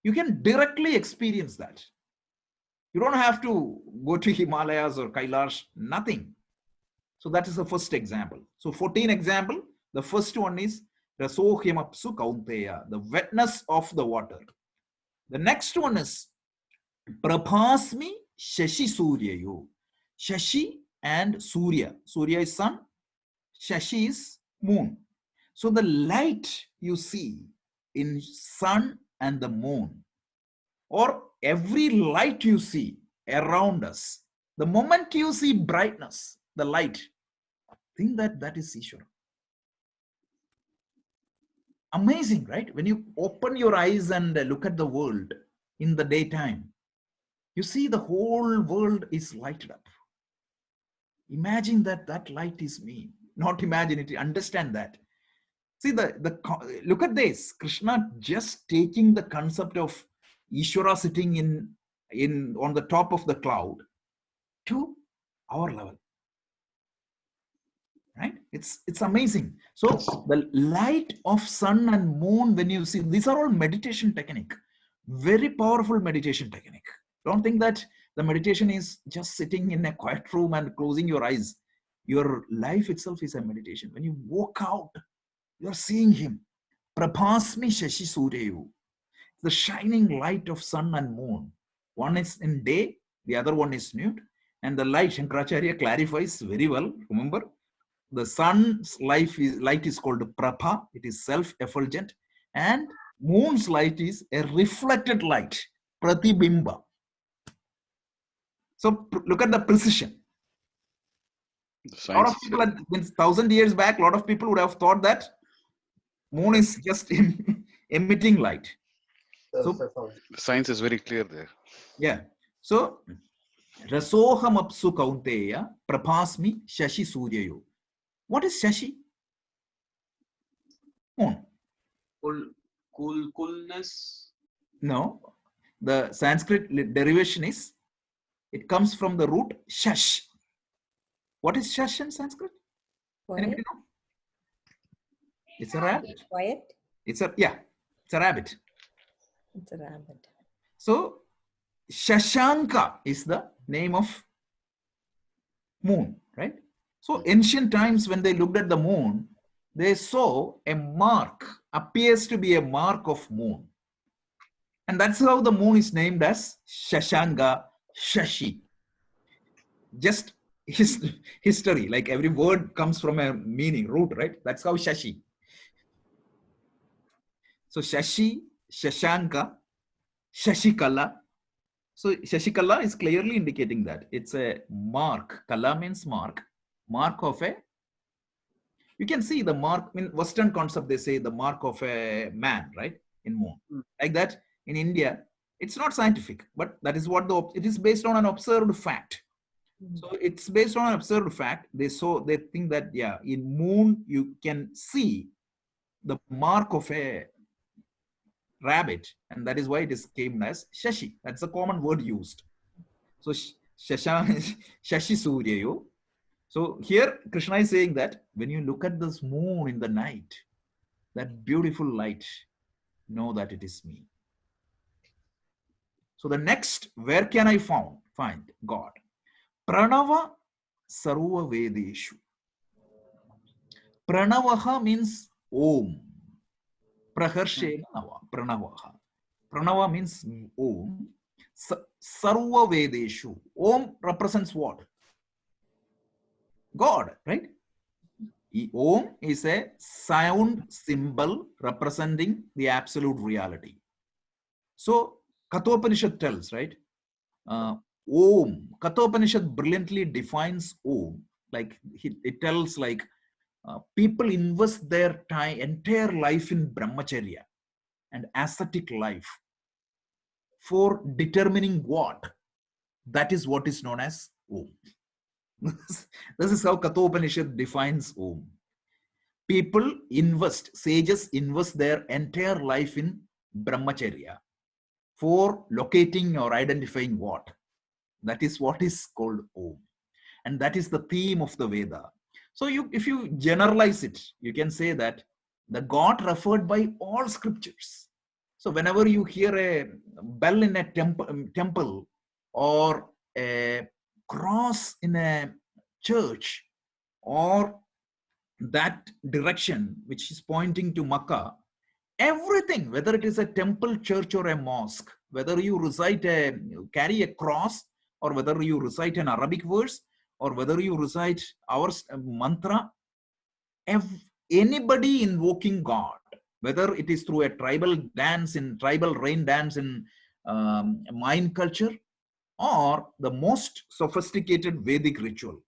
You can directly experience that. You don't have to go to Himalayas or Kailash, nothing. So that is the first example. So 14 example, the first one is Rasohyamapsu Kaunteya, the wetness of the water. The next one is Prabhasmi Shashi Suryayu. Shashi and Surya. Surya is sun, Shashi is moon. So the light you see in sun and the moon, or every light you see around us, the moment you see brightness, the light, think that that is Ishvara. Amazing, right? When you open your eyes and look at the world in the daytime, you see the whole world is lighted up. Imagine that that light is me. Not imagine it, understand that. See, look at this. Krishna just taking the concept of Ishvara sitting on the top of the cloud to our level. Right? It's amazing. So the light of sun and moon, when you see, these are all meditation technique. Very powerful meditation technique. Don't think that the meditation is just sitting in a quiet room and closing your eyes. Your life itself is a meditation. When you walk out, you're seeing him. Prabhasmi Shashi Suryayu. The shining light of sun and moon. One is in day, the other one is nude. And the light, Shankaracharya clarifies very well. Remember, the sun's light is called Prabha. It is self-effulgent. And moon's light is a reflected light, Pratibimba. So look at the precision. A lot of people, 1,000 years back, a lot of people would have thought that moon is just emitting light. So science is very clear there. Yeah. So Rasoham Apsu Kaunteya Prabhasmi Shashi Suryayu. What is Shashi? Moon. Coolness. No. The Sanskrit derivation is, it comes from the root shash. What is shash in Sanskrit? Anybody know? It's a rabbit. Quiet. It's a rabbit. It's a rabbit. So Shashanka is the name of moon, right? So ancient times when they looked at the moon, they saw a mark, appears to be a mark of moon. And that's how the moon is named as Shashanka, Shashi. Just history, like every word comes from a meaning, root, right? That's how Shashi. So Shashi, Shashanka, Shashikala. So Shashikala is clearly indicating that it's a mark. Kala means mark of a, you can see the mark in Western concept, they say the mark of a man, right? In moon. Like that in India, it's not scientific, but that is what it is based on an observed fact. So it's based on an observed fact. They think that, yeah, in moon, you can see the mark of a rabbit, and that is why it is came as Shashi. That's a common word used. So Shashi Suryayu. So here Krishna is saying that when you look at this moon in the night, that beautiful light, know that it is me. So the next, where can I find God? Pranava Sarva Vedeshu. Pranavaha means Om. Praharshena Nava. Pranavaha. Pranava means Om. Sarva Vedeshu. Om represents what? God, right? Om is a sound symbol representing the absolute reality. So Kathopanishad tells, right? Om. Kathopanishad brilliantly defines Om. Like it tells, like people invest their entire life in brahmacharya and ascetic life for determining what. That is what is known as Om. This is how Kathopanishad defines Om. People sages invest their entire life in brahmacharya for locating or identifying what. That is what is called Om. And that is the theme of the Veda. So if you generalize it, you can say that the God referred by all scriptures. So whenever you hear a bell in a temple, or a cross in a church, or that direction which is pointing to Makkah, everything, whether it is a temple, church, or a mosque, whether you carry a cross, or whether you recite an Arabic verse, or whether you recite our mantra, anybody invoking God, whether it is through a tribal dance in tribal rain dance in Mayan culture, or the most sophisticated Vedic ritual,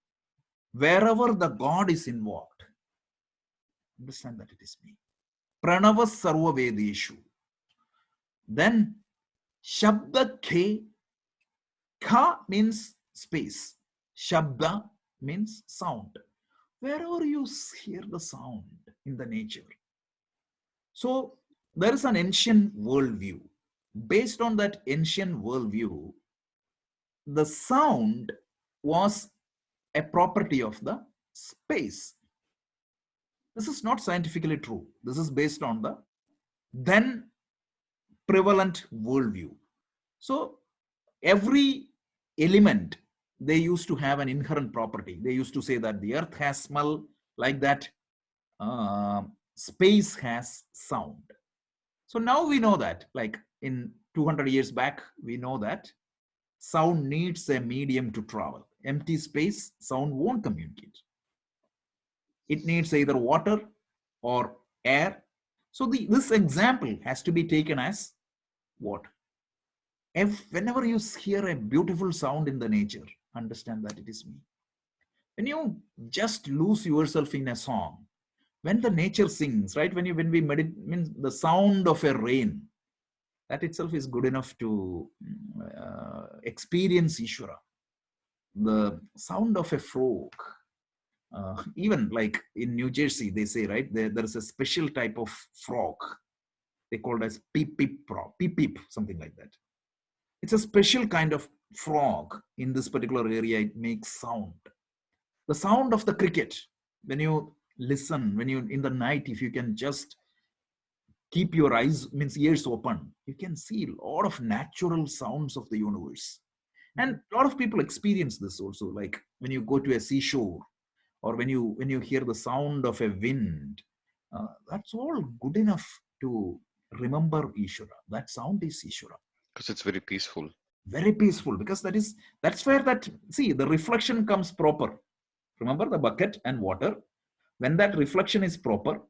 wherever the God is invoked, understand that it is me. Pranava Sarva Vedeshu. Then Shabda Ke, Ka means space. Shabda means sound. Wherever you hear the sound in the nature. So there is an ancient worldview. Based on that ancient worldview, the sound was a property of the space. This is not scientifically true. This is based on the then prevalent worldview. So every element, they used to have an inherent property. They used to say that the earth has smell, like that space has sound. So now we know that, like in 200 years back, we know that sound needs a medium to travel. Empty space, sound won't communicate. It needs either water or air. So this example has to be taken as what? Whenever you hear a beautiful sound in the nature, understand that it is me. When you just lose yourself in a song, when the nature sings, right? When we meditate, means the sound of a rain, that itself is good enough to experience Ishvara. The sound of a frog, even like in New Jersey, they say, right, there is a special type of frog. They call it as peep peep frog, peep peep, something like that. It's a special kind of frog in this particular area. It makes sound. The sound of the cricket, when you listen, when you in the night, if you can just keep your eyes, means ears open, you can see a lot of natural sounds of the universe. And a lot of people experience this also, like when you go to a seashore, or when you hear the sound of a wind, that's all good enough to remember Ishvara. That sound is Ishvara. Because it's very peaceful. Very peaceful, because that's where the reflection comes proper. Remember the bucket and water. When that reflection is proper,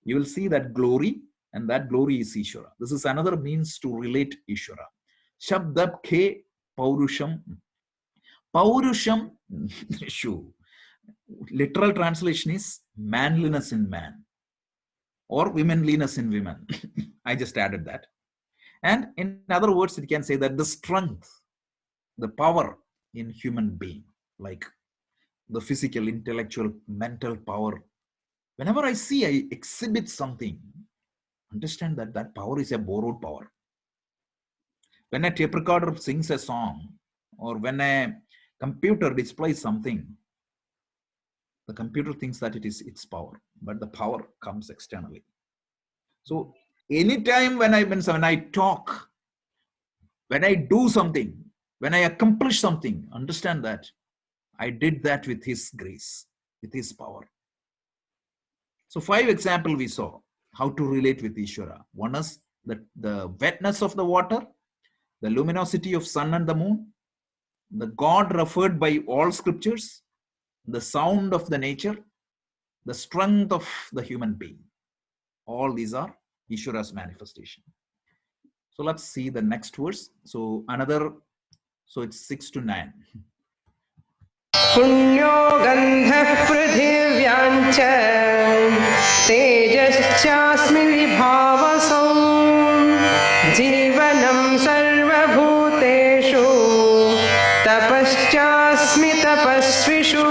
you will see that glory, and that glory is Ishvara. This is another means to relate Ishvara. Shabdab Ke Paurusham. Paurusham, Shu. Literal translation is manliness in man, or womanliness in women. I just added that. And in other words, it can say that the strength, the power in human being, like the physical, intellectual, mental power. Whenever I exhibit something, understand that that power is a borrowed power. When a tape recorder sings a song, or when a computer displays something, the computer thinks that it is its power, but the power comes externally. So anytime when I talk, when I do something, when I accomplish something, understand that I did that with His grace, with His power. So 5 examples we saw how to relate with Ishvara. One is the wetness of the water, the luminosity of sun and the moon, the God referred by all scriptures, the sound of the nature, the strength of the human being. All these are Ishvara's manifestation. So let's see the next verse. So it's 6 to 9. पुण्यो गन्धः पृथिव्याञ्च तेजश्चास्मि विभावसौ जीवनं सर्वभूतेषु तपश्चास्मि तपस्विषु.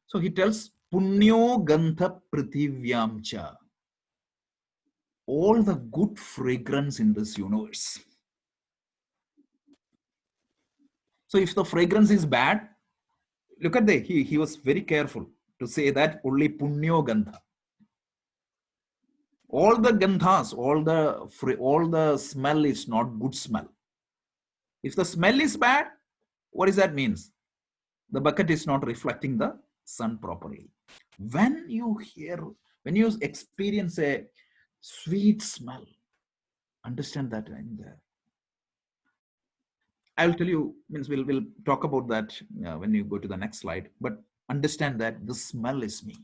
So he tells Punyo Gantha Prithivyamcha, all the good fragrance in this universe. So if the fragrance is bad, look at he was very careful to say that only Punyo Gantha. All the Ganthas, all the smell is not good smell. If the smell is bad, what does that means? The bucket is not reflecting the sun properly. When you experience a sweet smell, understand that in there. I will tell you, means we'll talk about that when you go to the next slide, but understand that the smell is me.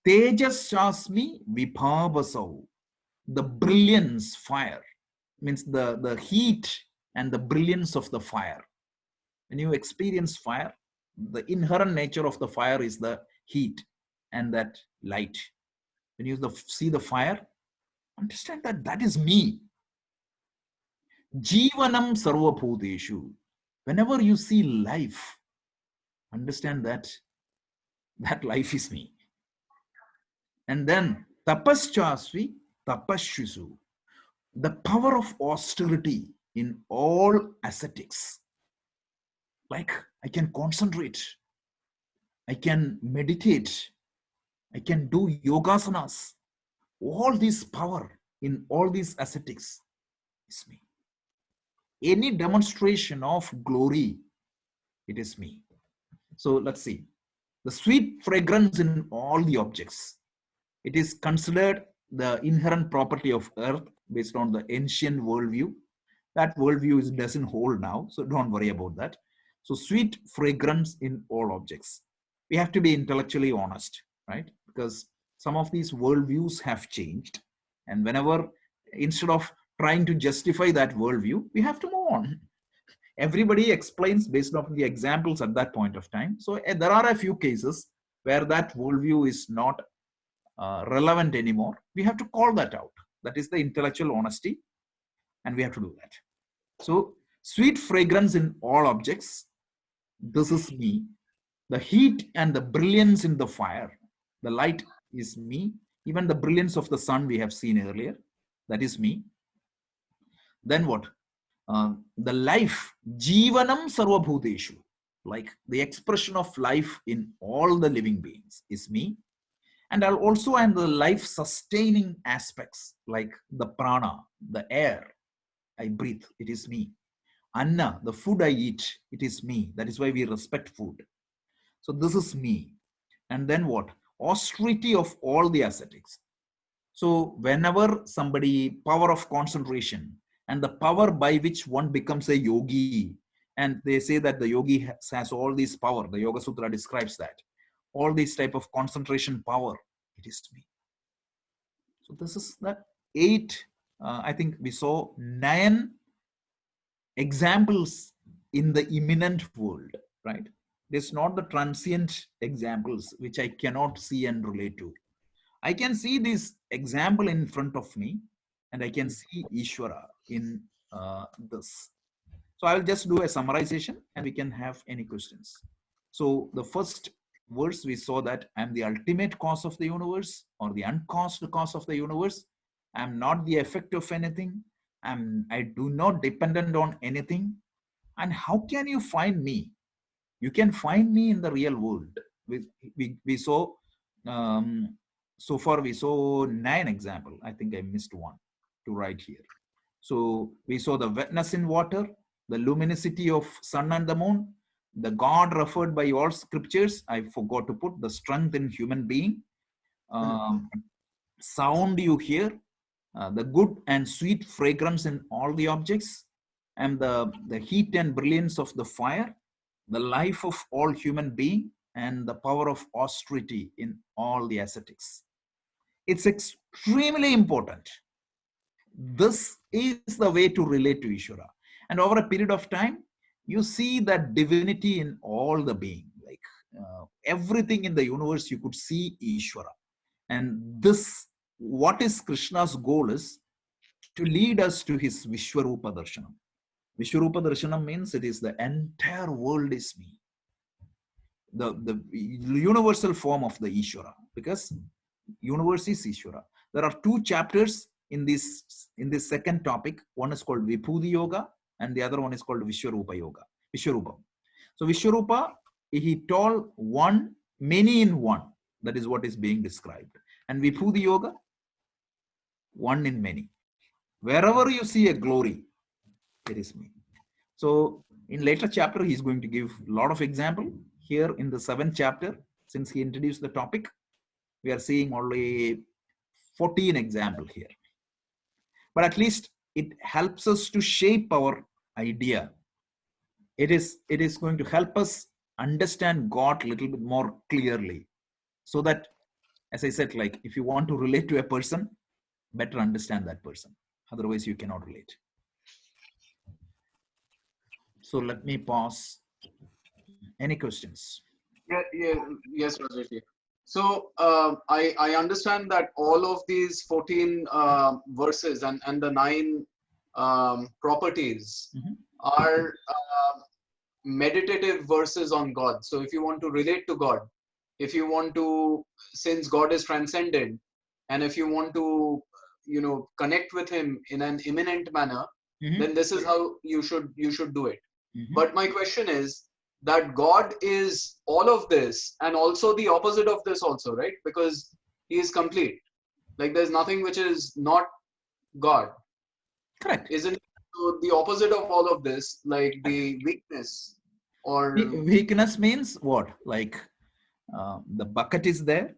Tejas Shasmi Vibhavasau, the brilliance, fire, means the heat and the brilliance of the fire. When you experience fire, the inherent nature of the fire is the heat and that light. When you see the fire, understand that that is me. Jivanam sarvabhuteshu. Whenever you see life, understand that that life is me. And then tapaschasvi tapashusu, the power of austerity in all ascetics. Like I can concentrate, I can meditate, I can do yogasanas. All this power in all these ascetics is me. Any demonstration of glory, it is me. So let's see. The sweet fragrance in all the objects. It is considered the inherent property of earth based on the ancient worldview. That worldview doesn't hold now, so don't worry about that. So sweet fragrance in all objects. We have to be intellectually honest, right? Because some of these worldviews have changed. And whenever, instead of trying to justify that worldview, we have to move on. Everybody explains based on the examples at that point of time. So there are a few cases where that worldview is not relevant anymore. We have to call that out. That is the intellectual honesty, and we have to do that. So sweet fragrance in all objects. This is me. The heat and the brilliance in the fire. The light is me. Even the brilliance of the sun we have seen earlier. That is me. Then what? The life, jivanam sarvabhuteshu, like the expression of life in all the living beings is me. And I'll also add the life sustaining aspects like the prana, the air I breathe, it is me. Anna, the food I eat, it is me. That is why we respect food. So this is me. And then what? Austerity of all the ascetics. So whenever somebody, power of concentration, and the power by which one becomes a yogi, and they say that the yogi has all this power, the Yoga Sutra describes that, all this type of concentration power, it is me. So this is that 8, I think we saw 9 examples in the imminent world, right? It's not the transient examples which I cannot see and relate to. I can see this example in front of me, and I can see Ishvara in this. So I will just do a summarization and we can have any questions. So the first verse we saw that I'm the ultimate cause of the universe, or the uncaused cause of the universe. I'm not the effect of anything. I do not dependent on anything. And how can you find me? You can find me in the real world. We saw so far we saw 9 examples. I think I missed one to write here. So we saw the wetness in water, the luminosity of sun and the moon, the God referred by all scriptures. I forgot to put the strength in human being, sound you hear, the good and sweet fragrance in all the objects, and the heat and brilliance of the fire, the life of all human being, and the power of austerity in all the ascetics. It's extremely important. This is the way to relate to Ishvara. And over a period of time, you see that divinity in all the being. Like everything in the universe, you could see Ishvara. And this, what is Krishna's goal is to lead us to his Vishwarupa Darshanam. Vishwarupa Darshanam means it is the entire world is me. The universal form of the Ishvara, because universe is Ishvara. There are 2 chapters in this second topic. One is called Vibhuti Yoga and the other one is called Vishwarupa Yoga. Vishwarupa. So Vishwarupa, he told one, many in one. That is what is being described. And Vibhuti Yoga, one in many. Wherever you see a glory, it is me. So in later chapter, he's going to give a lot of example. Here in the 7th chapter, since he introduced the topic, we are seeing only 14 example here. But at least it helps us to shape our idea. It is going to help us understand God a little bit more clearly, so that, as I said, like if you want to relate to a person, better understand that person. Otherwise, you cannot relate. So let me pause. Any questions? Yes, Rajesh. So I understand that all of these 14 verses and the 9 properties are meditative verses on God. So if you want to relate to God, if you want to, since God is transcendent, and if you want to, connect with Him in an imminent manner, then this is how you should do it. But my question is that God is all of this and also the opposite of this also, right? Because He is complete. Like there's nothing which is not God. Correct. Isn't so the opposite of all of this, like the weakness or weakness means what? Like the bucket is there,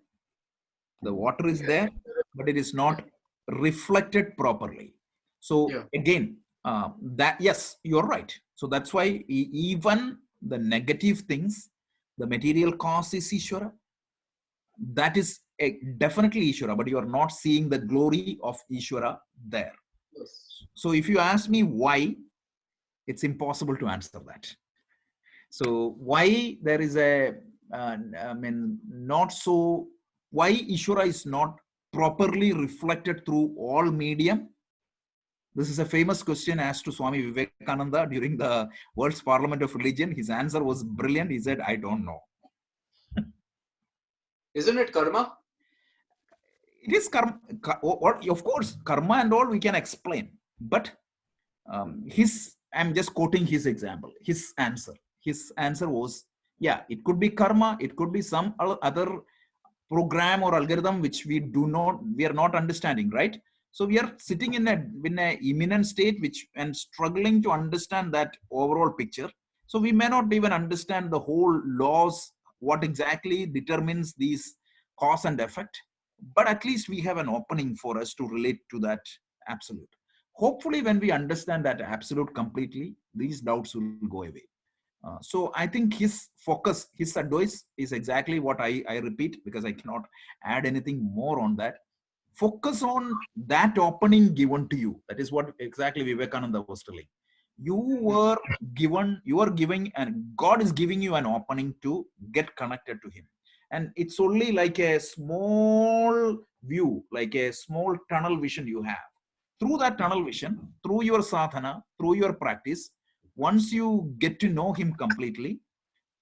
the water is there, but it is not reflected properly. So again, that, yes, you're right. So that's why even the negative things, the material cause is Ishvara. That is definitely Ishvara, but you are not seeing the glory of Ishvara there. So if you ask me why, it's impossible to answer that. So why there is a, not so, why Ishvara is not properly reflected through all medium? This is a famous question asked to Swami Vivekananda during the World's Parliament of Religion. His answer was brilliant. He said, I don't know. Isn't it karma? It is karma. Of course, karma and all we can explain. But I'm just quoting his example, his answer. His answer was, yeah, it could be karma. It could be some other program or algorithm which we are not understanding, right? So we are sitting in a imminent state and struggling to understand that overall picture. So we may not even understand the whole laws, what exactly determines these cause and effect, but at least we have an opening for us to relate to that absolute. Hopefully when we understand that absolute completely, these doubts will go away. So I think his focus, his advice is exactly what I repeat, because I cannot add anything more on that. Focus on that opening given to you. That is what exactly Vivekananda was telling. You are giving, and God is giving you an opening to get connected to Him. And it's only like a small view, like a small tunnel vision you have. Through that tunnel vision, through your sadhana, through your practice, once you get to know Him completely,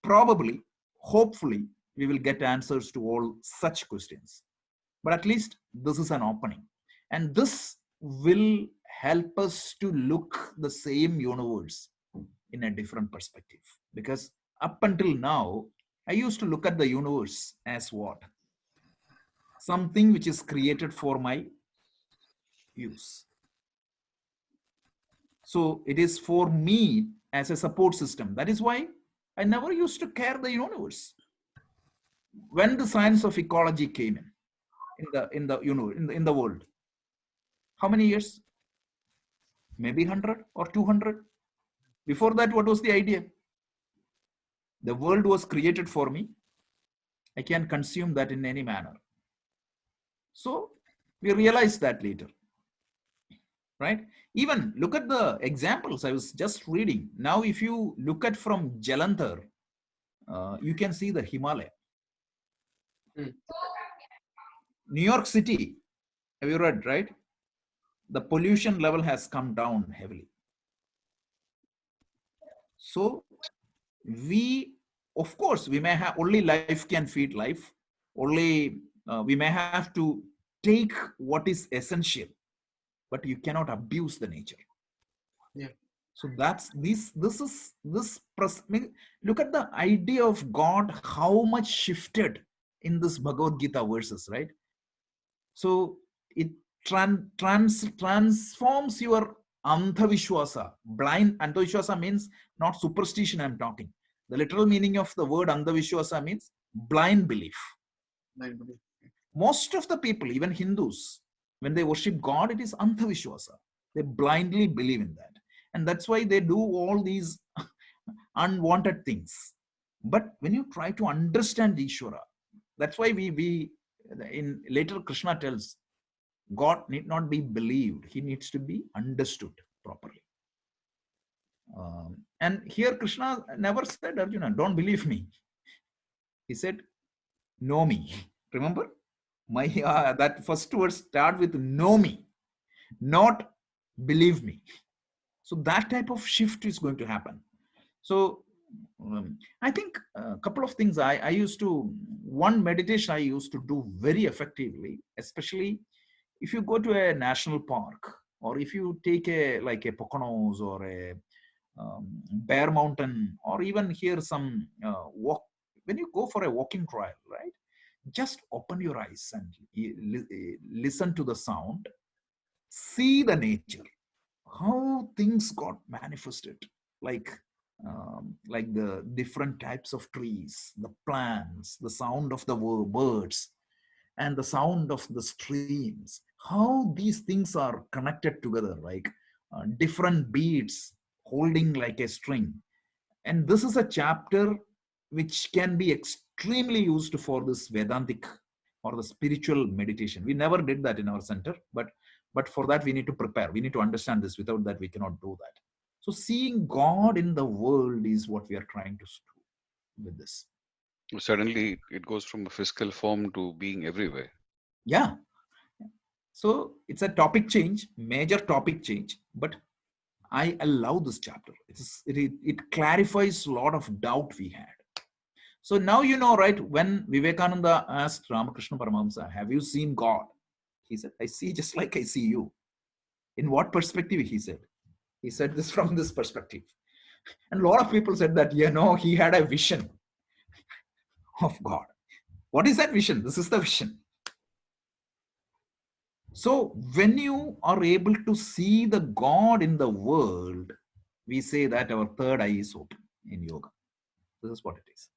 probably, hopefully, we will get answers to all such questions. But at least this is an opening. And this will help us to look the same universe in a different perspective. Because up until now, I used to look at the universe as what? Something which is created for my use. So it is for me as a support system. That is why I never used to care the universe. When the science of ecology came in the world, how many years? Maybe 100 or 200. Before that, what was the idea? The world was created for me. I can consume that in any manner. So we realized that later. Right? Even look at the examples I was just reading. Now, if you look at from Jalandhar, you can see the Himalaya. New York City, have you read, right? The pollution level has come down heavily. So we, of course, we may have only life can feed life. Only we may have to take what is essential, but you cannot abuse the nature. Yeah. So that's look at the idea of God, how much shifted in this Bhagavad Gita verses, right? So it transforms your Andhavishwasa, blind. Andhavishwasa means not superstition, I'm talking. The literal meaning of the word Andhavishwasa means blind belief. Most of the people, even Hindus, when they worship God, it is Andhavishwasa. They blindly believe in that. And that's why they do all these unwanted things. But when you try to understand Ishvara, that's why we in later Krishna tells, God need not be believed. He needs to be understood properly. And here Krishna never said, Arjuna, don't believe me. He said, know me. Remember? That first word start with know me, not believe me. So that type of shift is going to happen. So I think a couple of things one meditation I used to do very effectively, especially if you go to a national park, or if you take like a Poconos or a Bear Mountain, or even here some walk, when you go for a walking trial, right? Just open your eyes and listen to the sound, see the nature, how things got manifested, like the different types of trees, the plants, the sound of the birds, and the sound of the streams, how these things are connected together, like different beads holding like a string. And this is a chapter which can be extremely used for this Vedantic or the spiritual meditation. We never did that in our center, but for that we need to prepare. We need to understand this. Without that, we cannot do that. So seeing God in the world is what we are trying to do with this. Suddenly, it goes from a physical form to being everywhere. Yeah. So it's a topic change, major topic change, but I allow this chapter. It clarifies a lot of doubt we had. So now you know, right, when Vivekananda asked Ramakrishna Paramahamsa, have you seen God? He said, I see just like I see you. In what perspective, he said? He said this from this perspective. And a lot of people said that, he had a vision of God. What is that vision? This is the vision. So when you are able to see the God in the world, we say that our third eye is open in yoga. This is what it is.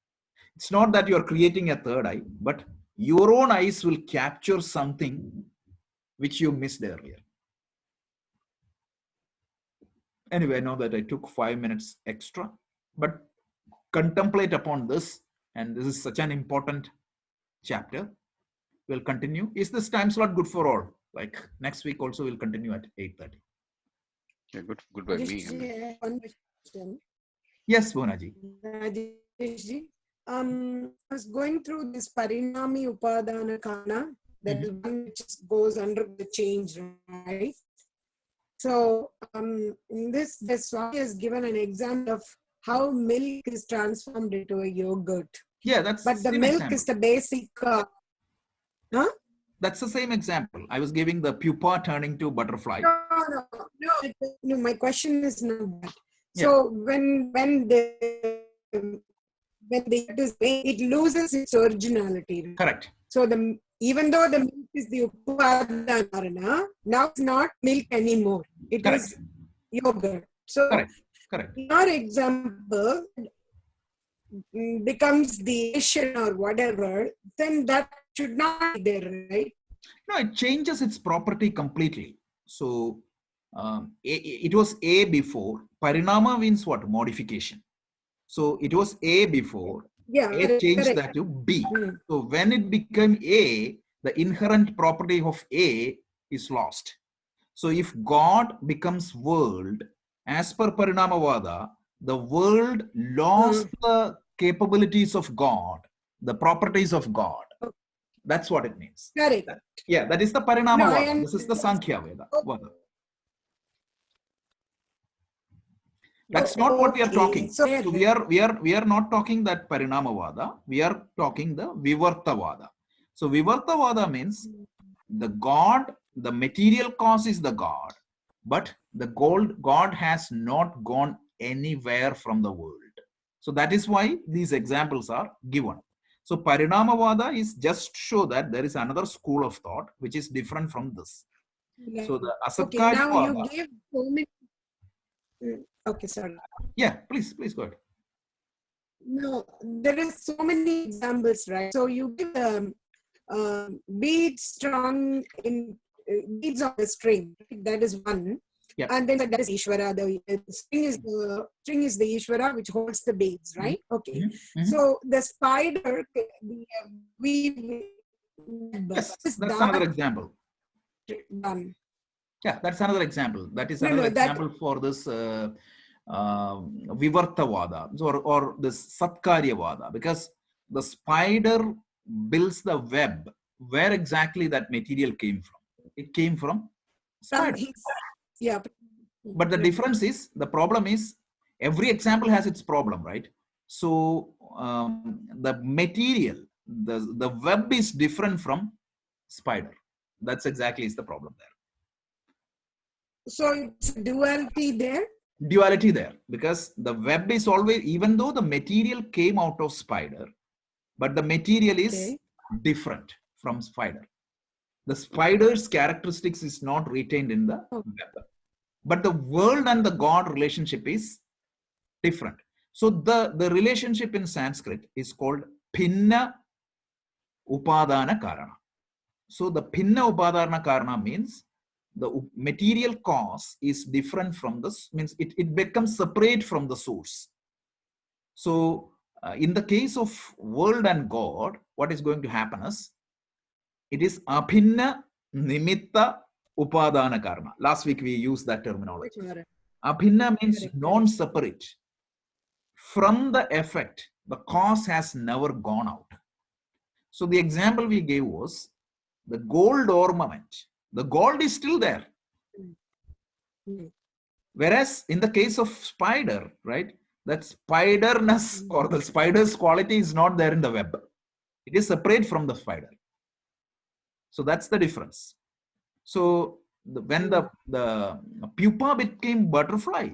It's not that you are creating a third eye, but your own eyes will capture something which you missed earlier. Anyway, I know that I took 5 minutes extra, but contemplate upon this. And this is such an important chapter. We'll continue. Is this time slot good for all? Like next week also we'll continue at 8:30. Yeah, good by me. One question. Yes, Bhunaji. Rajeshji, I was going through this Parinami Upadana Kana, that is one which goes under the change, right? So in this, the Swami has given an example of how milk is transformed into a yogurt. Yeah, that's. But the milk example is the basic. That's the same example. I was giving the pupa turning to butterfly. No. My question is not that. So when it loses its originality. Correct. So even though the milk is the upadana, now it's not milk anymore. It is yogurt. So correct. Your example becomes the Asian or whatever, then that should not be there, right? No, it changes its property completely. So it was A before. Parinama means what? Modification. So it was A before. Yeah, A changed that to B. So when it became A, the inherent property of A is lost. So if God becomes world, as per Parinamavada, the world lost the capabilities of God, the properties of God. That's what it means. Correct. That is the Parinamavada. This is the Sankhya Veda. That's not what we are talking. So we are not talking that Parinamavada. We are talking the Vivartavada. So Vivartavada means the God, the material cause is the God, but the God has not gone anywhere from the world. So that is why these examples are given. So Parinamavada is just to show that there is another school of thought which is different from this. So the Asatkari now you gave so many Okay, sorry. Yeah, please go ahead. No, there are so many examples, right? So you give beads strung in beads on the string. That is one. Yeah. And then that is Ishvara. The string is the Ishvara which holds the beads, right? Okay. So the spider, Yes, is that's that another example. done? Yeah, that's another example. That is No, another no, that- example for this Vivartavada or this Satkaryavada, because the spider builds the web. Where exactly that material came from? It came from spider. Yeah. But the difference is, the problem is, every example has its problem, right? So the material, the web is different from spider. That's exactly is the problem there. So it's duality there? Duality there, because the web is always, even though the material came out of spider, but the material is different from spider. The spider's characteristics is not retained in the web, but the world and the God relationship is different. So the relationship in Sanskrit is called Pinna Upadana Karana. So the Pinna Upadana Karana means the material cause is different from this, means it becomes separate from the source. So in the case of world and God, what is going to happen is, it is Abhinna Nimitta Upadana Karma. Last week we used that terminology. Abhinna means non-separate. From the effect, the cause has never gone out. So the example we gave was the gold ornament. The gold is still there. Whereas in the case of spider, right, that spiderness or the spider's quality is not there in the web. It is separate from the spider. So that's the difference. So when the pupa became butterfly,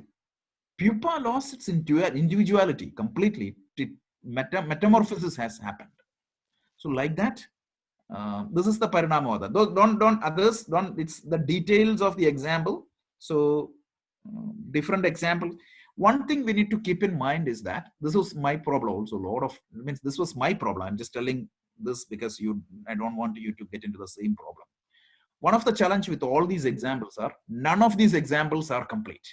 pupa lost its individuality completely. Metamorphosis has happened. So like that, this is the Parinamavada. Don't others don't. It's the details of the example. So different example. One thing we need to keep in mind is that this was my problem also. This was my problem. I'm just telling this because I don't want you to get into the same problem. One of the challenge with all these examples are, none of these examples are complete.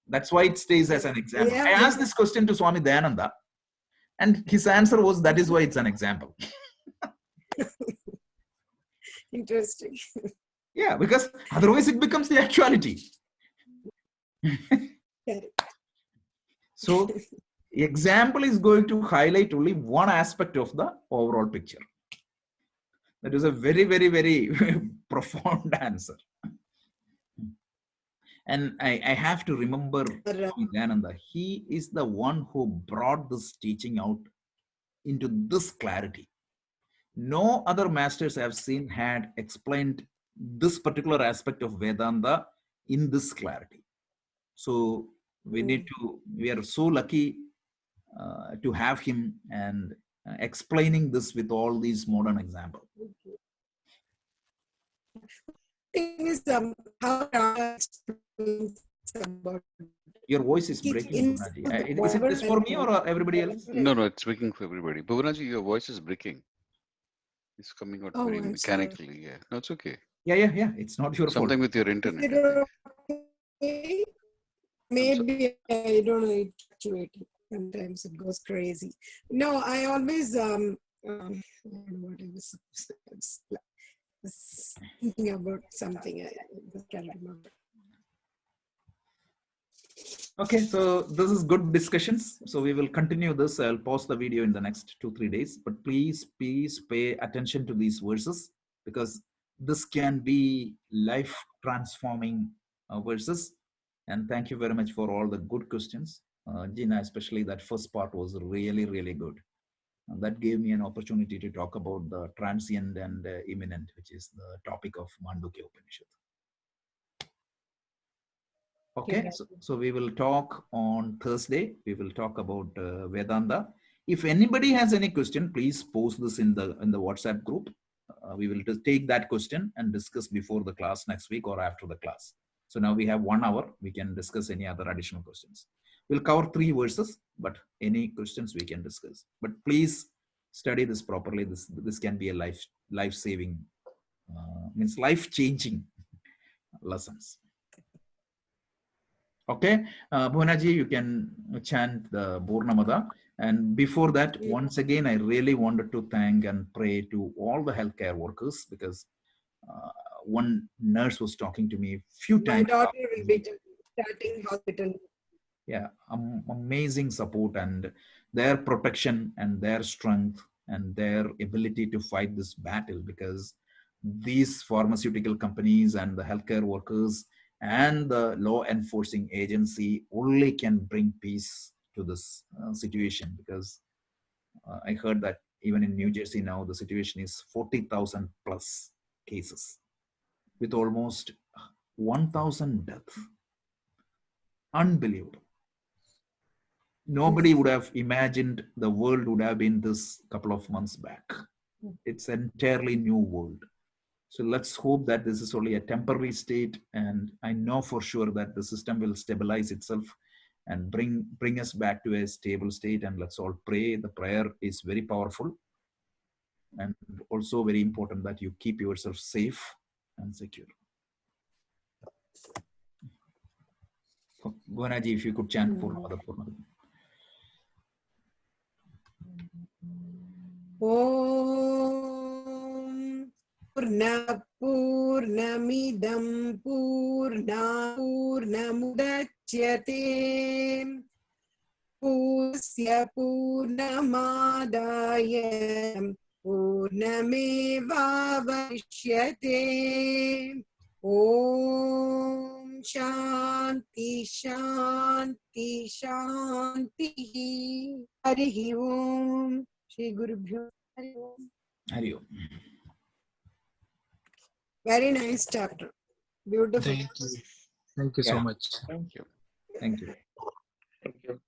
That's why it stays as an example. Yeah. I asked this question to Swami Dayananda, and his answer was, that is why it's an example. Interesting. Yeah, because otherwise it becomes the actuality. So example is going to highlight only one aspect of the overall picture. That is a very, very, very profound answer. And I have to remember Nityananda. He is the one who brought this teaching out into this clarity. No other masters I've seen had explained this particular aspect of Vedanta in this clarity. So we are so lucky to have him and explaining this with all these modern examples. Thing is, how about your voice is breaking. Is it this for me or everybody else? No, it's breaking for everybody. Bhuvanaji, your voice is breaking. It's coming out very mechanically. Yeah, no, it's okay. Yeah. It's not your fault. Something with your internet. Okay? Maybe I don't know. It's fluctuating. Sometimes it goes crazy. No, I always I don't know what I was thinking about something. I can't remember. Okay, so this is good discussions. So we will continue this. I'll pause the video in the next 2-3 days. But please pay attention to these verses, because this can be life transforming verses. And thank you very much for all the good questions. Gina, especially that first part was really, really good. And that gave me an opportunity to talk about the transient and immanent, which is the topic of Mandukya Upanishad. Okay, so we will talk on Thursday. We will talk about Vedanta. If anybody has any question, please post this in the WhatsApp group. We will just take that question and discuss before the class next week or after the class. So now we have 1 hour. We can discuss any other additional questions. We'll cover 3 verses, but any questions we can discuss. But please study this properly. This can be a life-saving, means life-changing lessons. Okay, Bhunaji, you can chant the Purnamada. And before that, once again, I really wanted to thank and pray to all the healthcare workers, because one nurse was talking to me a few My times. daughter will be starting hospital. Yeah, amazing support and their protection and their strength and their ability to fight this battle, because these pharmaceutical companies and the healthcare workers and the law enforcing agency only can bring peace to this situation. Because I heard that even in New Jersey now, the situation is 40,000 plus cases with almost 1,000 deaths. Unbelievable. Nobody would have imagined the world would have been this couple of months back. It's an entirely new world. So let's hope that this is only a temporary state, and I know for sure that the system will stabilize itself and bring us back to a stable state. And let's all pray. The prayer is very powerful and also very important that you keep yourself safe and secure. Guanaji, if you could chant Purnamada. Om Purnamidam Purnamudachyate Pusya Purnamadaya Purnamevavashyate. Om Shanti Shanti Shanti. Harihi Om. Shri Gurubhyo. Hari Om. Hari Om. Very nice chapter. Beautiful. Thank you so much. Thank you. Thank you. Thank you.